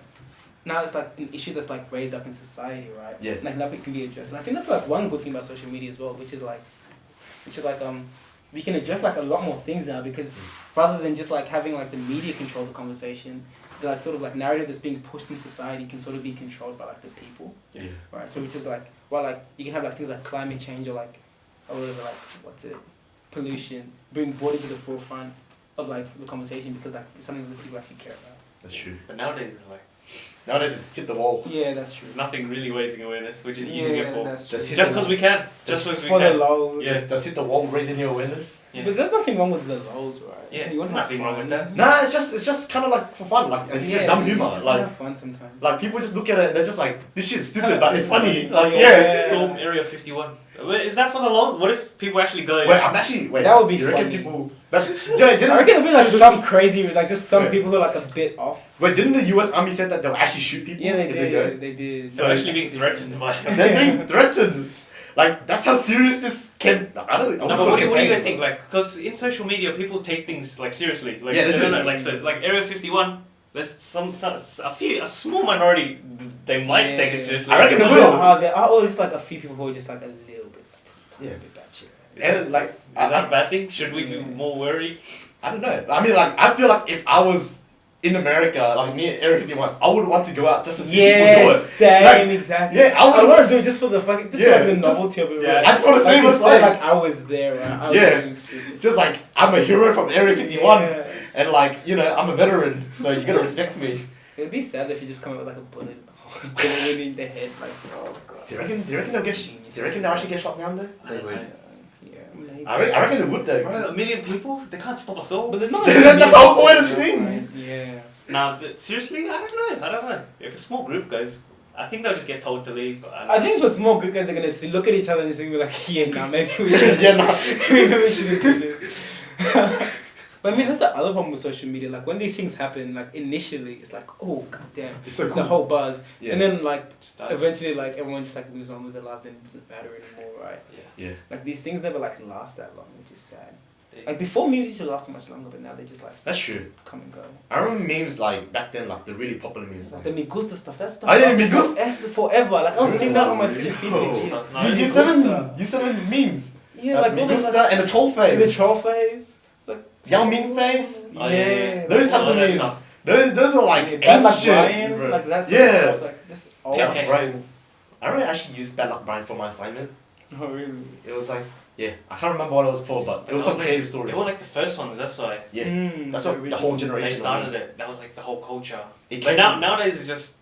[SPEAKER 2] Now it's like an issue that's like raised up in society, right?
[SPEAKER 1] Yeah.
[SPEAKER 2] Like nothing can be addressed. And I think that's like one good thing about social media as well, which is like we can address like a lot more things now because rather than just like having like the media control the conversation, the like sort of like narrative that's being pushed in society can sort of be controlled by like the people,
[SPEAKER 1] Yeah.
[SPEAKER 2] right? So which is like like you can have like things like climate change or whatever, like pollution being brought into the forefront of like the conversation because like it's something that people actually care about.
[SPEAKER 1] That's true.
[SPEAKER 3] But nowadays it's like
[SPEAKER 1] Nowadays it's hit the wall.
[SPEAKER 2] Yeah, that's true.
[SPEAKER 3] there's nothing really raising awareness, which is
[SPEAKER 2] Yeah,
[SPEAKER 3] easier for
[SPEAKER 2] that's
[SPEAKER 1] Just
[SPEAKER 2] true.
[SPEAKER 1] hit
[SPEAKER 3] just because we can, just because we
[SPEAKER 2] for the
[SPEAKER 3] can.
[SPEAKER 2] lows.
[SPEAKER 3] Yeah.
[SPEAKER 1] Just hit the wall, raising your awareness.
[SPEAKER 3] Yeah.
[SPEAKER 2] But there's nothing wrong with the lows, right?
[SPEAKER 3] Yeah,
[SPEAKER 2] You wanna have
[SPEAKER 3] nothing wrong
[SPEAKER 2] fun.
[SPEAKER 3] with that.
[SPEAKER 1] Nah, it's just kind of like for fun, like as you said, dumb humor.
[SPEAKER 2] You just wanna
[SPEAKER 1] Like
[SPEAKER 2] have fun sometimes.
[SPEAKER 1] people just look at it and they're just like, this shit's stupid, but it's
[SPEAKER 2] It's
[SPEAKER 1] funny.
[SPEAKER 2] funny.
[SPEAKER 1] Like
[SPEAKER 2] Yeah.
[SPEAKER 1] yeah.
[SPEAKER 3] Storm Area 51. Wait, is that for the laws? What if people actually go?
[SPEAKER 1] Wait, I'm actually wait.
[SPEAKER 2] That would be
[SPEAKER 1] do you reckon
[SPEAKER 2] funny.
[SPEAKER 1] people? Didn't
[SPEAKER 2] I reckon it'll be like some crazy, like just some
[SPEAKER 1] Wait.
[SPEAKER 2] people who are like a bit off.
[SPEAKER 1] Wait, didn't the U.S. Army said that they'll actually shoot people?
[SPEAKER 2] Yeah, they
[SPEAKER 1] if
[SPEAKER 2] did.
[SPEAKER 1] go?
[SPEAKER 2] They did.
[SPEAKER 3] So actually being threatened by.
[SPEAKER 1] They're being threatened. Like that's how serious this can. I don't.
[SPEAKER 3] No, but what do you guys think? Like, because in social media, people take things like seriously. Like,
[SPEAKER 1] Yeah, they
[SPEAKER 3] I don't
[SPEAKER 1] do.
[SPEAKER 3] know, like so, like Area 51. There's a small minority. They might take it
[SPEAKER 2] Yeah.
[SPEAKER 3] seriously.
[SPEAKER 1] I reckon
[SPEAKER 2] Because
[SPEAKER 1] they will.
[SPEAKER 2] there are always like a few people who are just like a little bit, just a tiny
[SPEAKER 1] Yeah.
[SPEAKER 2] bit batshit.
[SPEAKER 1] And like
[SPEAKER 3] Is that a bad thing? Should we be
[SPEAKER 2] Yeah.
[SPEAKER 3] more worried?
[SPEAKER 1] I don't know. I mean, like I feel like if I was in America, like near Area 51, I would want to go out just to see people do
[SPEAKER 2] Yeah,
[SPEAKER 1] it.
[SPEAKER 2] same,
[SPEAKER 1] Like,
[SPEAKER 2] exactly.
[SPEAKER 1] yeah, I
[SPEAKER 2] I
[SPEAKER 1] would-
[SPEAKER 2] want to do it just for the fucking, just
[SPEAKER 1] Yeah,
[SPEAKER 2] for like the
[SPEAKER 1] just-
[SPEAKER 2] novelty of it.
[SPEAKER 3] yeah.
[SPEAKER 2] right?
[SPEAKER 1] I just want to
[SPEAKER 2] Like,
[SPEAKER 1] say
[SPEAKER 2] to
[SPEAKER 1] what's
[SPEAKER 2] say
[SPEAKER 1] like.
[SPEAKER 2] I was there, right? I was
[SPEAKER 1] Yeah.
[SPEAKER 2] doing stupid.
[SPEAKER 1] Just like I'm a hero from Area 51,
[SPEAKER 2] Yeah.
[SPEAKER 1] and like I'm a veteran, so you gotta respect me.
[SPEAKER 2] It'd be sad if you just come out with like a bullet in the head, like oh god.
[SPEAKER 1] Do you reckon? Do you reckon they'll get? Do you reckon they'll actually get shot down though?
[SPEAKER 4] They would.
[SPEAKER 2] Yeah, maybe.
[SPEAKER 1] I reckon they would though.
[SPEAKER 3] Bro, a million people, they can't stop us all.
[SPEAKER 2] But there's not.
[SPEAKER 1] That's the whole point of the thing.
[SPEAKER 2] Right? Yeah.
[SPEAKER 3] Nah, but seriously, I don't know. If a small group goes, I think they'll just get told to leave. But
[SPEAKER 2] I think for small group guys, they're gonna see, look at each other and just be like, yeah, nah, maybe we should.
[SPEAKER 1] Yeah, nah.
[SPEAKER 2] Maybe we shouldn't do this. But I mean, that's the other problem with social media. Like when these things happen, like initially, it's like, oh goddamn,
[SPEAKER 1] It's so
[SPEAKER 2] it's
[SPEAKER 1] cool.
[SPEAKER 2] a whole buzz,
[SPEAKER 1] Yeah.
[SPEAKER 2] and then like
[SPEAKER 3] just dies.
[SPEAKER 2] eventually, like everyone just like moves on with their lives and it doesn't matter anymore, right?
[SPEAKER 1] Yeah.
[SPEAKER 2] Like these things never like last that long, which is sad.
[SPEAKER 3] Yeah.
[SPEAKER 2] Like before, memes used to last so much longer, but now they just like
[SPEAKER 1] That's true.
[SPEAKER 2] come and go.
[SPEAKER 1] I remember memes like back then, like the really popular memes.
[SPEAKER 2] Like the Me Gusta stuff, that stuff.
[SPEAKER 1] Oh, yeah,
[SPEAKER 2] lasted
[SPEAKER 1] Me Gusta.
[SPEAKER 2] forever. Like I was seeing that on my
[SPEAKER 1] Really?
[SPEAKER 2] feed.
[SPEAKER 1] Oh.
[SPEAKER 3] Stuff. No,
[SPEAKER 1] You
[SPEAKER 2] Me
[SPEAKER 1] seven
[SPEAKER 2] Gusta.
[SPEAKER 1] memes.
[SPEAKER 2] Yeah, like
[SPEAKER 1] Me
[SPEAKER 2] all those,
[SPEAKER 1] Gusta
[SPEAKER 2] like,
[SPEAKER 1] and the troll face.
[SPEAKER 2] the troll phase. It's like
[SPEAKER 1] Yao Ming face.
[SPEAKER 3] Oh, yeah.
[SPEAKER 1] Those types
[SPEAKER 3] All
[SPEAKER 1] of
[SPEAKER 3] that
[SPEAKER 1] memes.
[SPEAKER 3] stuff.
[SPEAKER 1] Those are like
[SPEAKER 2] yeah, Bad Luck
[SPEAKER 1] ancient.
[SPEAKER 2] Brian,
[SPEAKER 1] bro.
[SPEAKER 2] like that sort
[SPEAKER 1] Yeah.
[SPEAKER 2] of stuff. Like this old.
[SPEAKER 1] Bad
[SPEAKER 3] Okay.
[SPEAKER 1] Luck Brian. I remember I actually used Bad Luck Brian for my assignment.
[SPEAKER 2] Oh really?
[SPEAKER 1] It was like, yeah, I can't remember what it was for, but it was some
[SPEAKER 3] like,
[SPEAKER 1] creative story.
[SPEAKER 3] They were like the first ones. That's why
[SPEAKER 1] Yeah,
[SPEAKER 2] Mm,
[SPEAKER 1] that's what the whole generation.
[SPEAKER 3] they started
[SPEAKER 1] was.
[SPEAKER 3] it. That was like the whole culture.
[SPEAKER 1] It
[SPEAKER 3] But
[SPEAKER 1] came
[SPEAKER 3] now
[SPEAKER 1] from-
[SPEAKER 3] nowadays it's just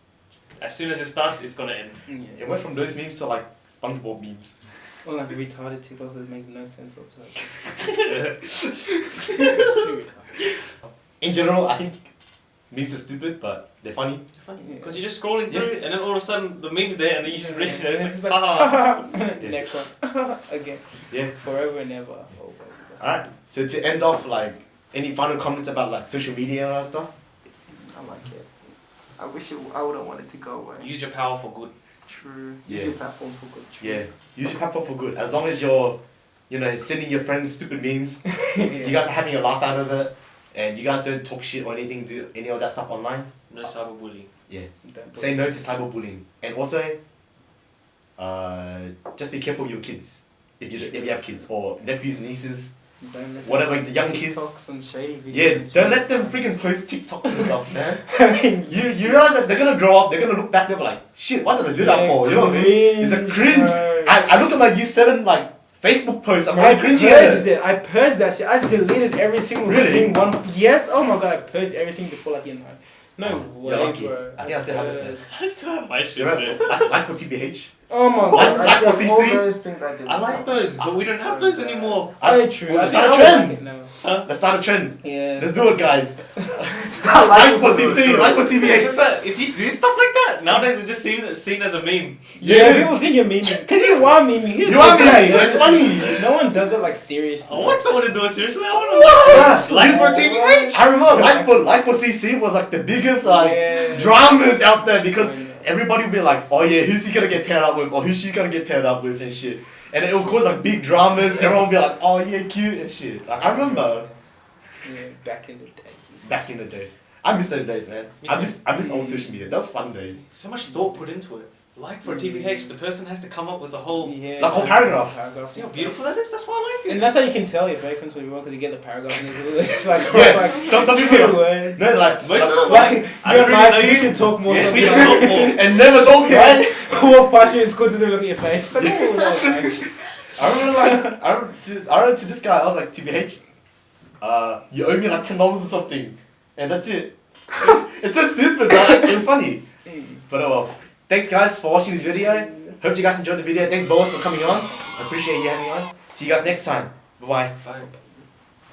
[SPEAKER 3] as soon as it starts, it's gonna end.
[SPEAKER 2] Yeah.
[SPEAKER 1] it went from those memes to like SpongeBob memes.
[SPEAKER 2] Or like retarded TikToks that make no sense whatsoever.
[SPEAKER 1] In general, I think memes are stupid, but they're funny.
[SPEAKER 3] Funny
[SPEAKER 2] Yeah.
[SPEAKER 3] because you're just scrolling
[SPEAKER 1] Yeah.
[SPEAKER 3] through, and then all of a sudden the meme's there, and then you just read it.
[SPEAKER 2] And
[SPEAKER 3] It's
[SPEAKER 2] it's just
[SPEAKER 3] like,
[SPEAKER 2] like,
[SPEAKER 3] ah.
[SPEAKER 1] Yeah.
[SPEAKER 2] next one. Again.
[SPEAKER 1] Yeah.
[SPEAKER 2] Forever and ever. Oh, baby, that's
[SPEAKER 1] Alright, so to end off, like, any final comments about like social media and stuff?
[SPEAKER 2] I like it. I wish I wouldn't want it to go away.
[SPEAKER 3] Use your power for good.
[SPEAKER 2] True.
[SPEAKER 1] Yeah.
[SPEAKER 2] Use your platform for good. True.
[SPEAKER 1] Yeah, use your platform for good. As long as you're, sending your friends stupid memes, you guys are having a laugh out of it, and you guys don't talk shit or anything, do any of that stuff online.
[SPEAKER 3] No cyberbullying.
[SPEAKER 2] Don't put-
[SPEAKER 1] Say no to cyberbullying, and also, just be careful with your kids. If you have kids or nephews, nieces,
[SPEAKER 2] Don't let them
[SPEAKER 1] Whatever,
[SPEAKER 2] post
[SPEAKER 1] the young kids.
[SPEAKER 2] TikToks and shady videos.
[SPEAKER 1] Yeah,
[SPEAKER 2] and
[SPEAKER 1] don't
[SPEAKER 2] shit.
[SPEAKER 1] let them freaking post TikToks and stuff, man.
[SPEAKER 2] I mean,
[SPEAKER 1] You realize that they're gonna grow up, they're gonna look back, they'll be like, shit, what did I do that
[SPEAKER 2] Yeah,
[SPEAKER 1] for? You know what I mean? It's a cringe.
[SPEAKER 2] bro.
[SPEAKER 1] I look at my year 7 like Facebook posts, I'm
[SPEAKER 2] I
[SPEAKER 1] really cringing
[SPEAKER 2] purged
[SPEAKER 1] at it.
[SPEAKER 2] it. I purged that shit. I deleted every single
[SPEAKER 1] Really?
[SPEAKER 2] thing. Yes. Oh my god. I purged everything before like year 9. No way,
[SPEAKER 1] You're lucky.
[SPEAKER 2] bro.
[SPEAKER 1] I think I still have it there.
[SPEAKER 3] I still have my
[SPEAKER 1] Do
[SPEAKER 3] shit
[SPEAKER 1] you
[SPEAKER 3] there.
[SPEAKER 1] remember? Like for TBH.
[SPEAKER 2] Oh my
[SPEAKER 1] Like-
[SPEAKER 2] god.
[SPEAKER 1] like for CC?
[SPEAKER 3] I like those, but we don't have those anymore.
[SPEAKER 2] I true.
[SPEAKER 1] Well,
[SPEAKER 2] I
[SPEAKER 1] it's
[SPEAKER 2] think
[SPEAKER 1] not a
[SPEAKER 2] I
[SPEAKER 1] trend.
[SPEAKER 2] like it now.
[SPEAKER 1] Let's start a trend.
[SPEAKER 2] Yeah.
[SPEAKER 1] Let's do it, guys.
[SPEAKER 2] Start
[SPEAKER 1] Like for CC, like for
[SPEAKER 3] It's
[SPEAKER 1] TBH.
[SPEAKER 3] just that if you do stuff like that, nowadays it just seems seen as a meme.
[SPEAKER 2] Yeah,
[SPEAKER 1] Yes.
[SPEAKER 2] people think you're memeing. Because you are memeing.
[SPEAKER 1] You are memeing, it's funny.
[SPEAKER 2] No one does it like seriously.
[SPEAKER 3] I want someone to do it seriously. I want
[SPEAKER 1] Yeah.
[SPEAKER 3] to like for TBH.
[SPEAKER 1] I remember like for CC was like the biggest like
[SPEAKER 2] Yeah.
[SPEAKER 1] dramas out there because
[SPEAKER 2] I know.
[SPEAKER 1] everybody would be like, oh yeah, who's he gonna get paired up with, or who's she gonna get paired up with and shit. And it would cause like big dramas. Everyone would be like, oh yeah, cute and shit. Like I remember
[SPEAKER 2] Yeah, back in the days.
[SPEAKER 1] back in the day. I miss those days, man.
[SPEAKER 3] Me
[SPEAKER 1] I
[SPEAKER 3] too.
[SPEAKER 1] miss old social media. That was fun days.
[SPEAKER 3] So much thought put into it. Like for TBH, the person has to come up with a whole.
[SPEAKER 2] Yeah.
[SPEAKER 1] Like whole paragraph.
[SPEAKER 3] See how beautiful that is? That's why I like
[SPEAKER 2] And
[SPEAKER 3] it.
[SPEAKER 2] that's how you can tell your fake friends when you want because you get the paragraph and it's like,
[SPEAKER 1] Yeah,
[SPEAKER 2] like
[SPEAKER 1] some people
[SPEAKER 2] two
[SPEAKER 1] are-
[SPEAKER 2] words.
[SPEAKER 1] No, like
[SPEAKER 3] Most of them
[SPEAKER 2] Like,
[SPEAKER 3] I
[SPEAKER 2] you're
[SPEAKER 3] don't really
[SPEAKER 2] nice,
[SPEAKER 3] know
[SPEAKER 2] we
[SPEAKER 3] you.
[SPEAKER 2] should talk more.
[SPEAKER 3] Yeah, we
[SPEAKER 2] sometimes.
[SPEAKER 3] should talk more.
[SPEAKER 1] and never talk, right?
[SPEAKER 2] Walk past you in school to look at your face. Like, oh, that was nice.
[SPEAKER 1] I remember to this guy, I was like, TBH, you owe me like $10 or something. And that's it. It's so stupid, but it was funny. But well, thanks guys for watching this video. Hope you guys enjoyed the video. Thanks Boas for coming on. I appreciate you having me on. See you guys next time. Bye bye.
[SPEAKER 3] Bye.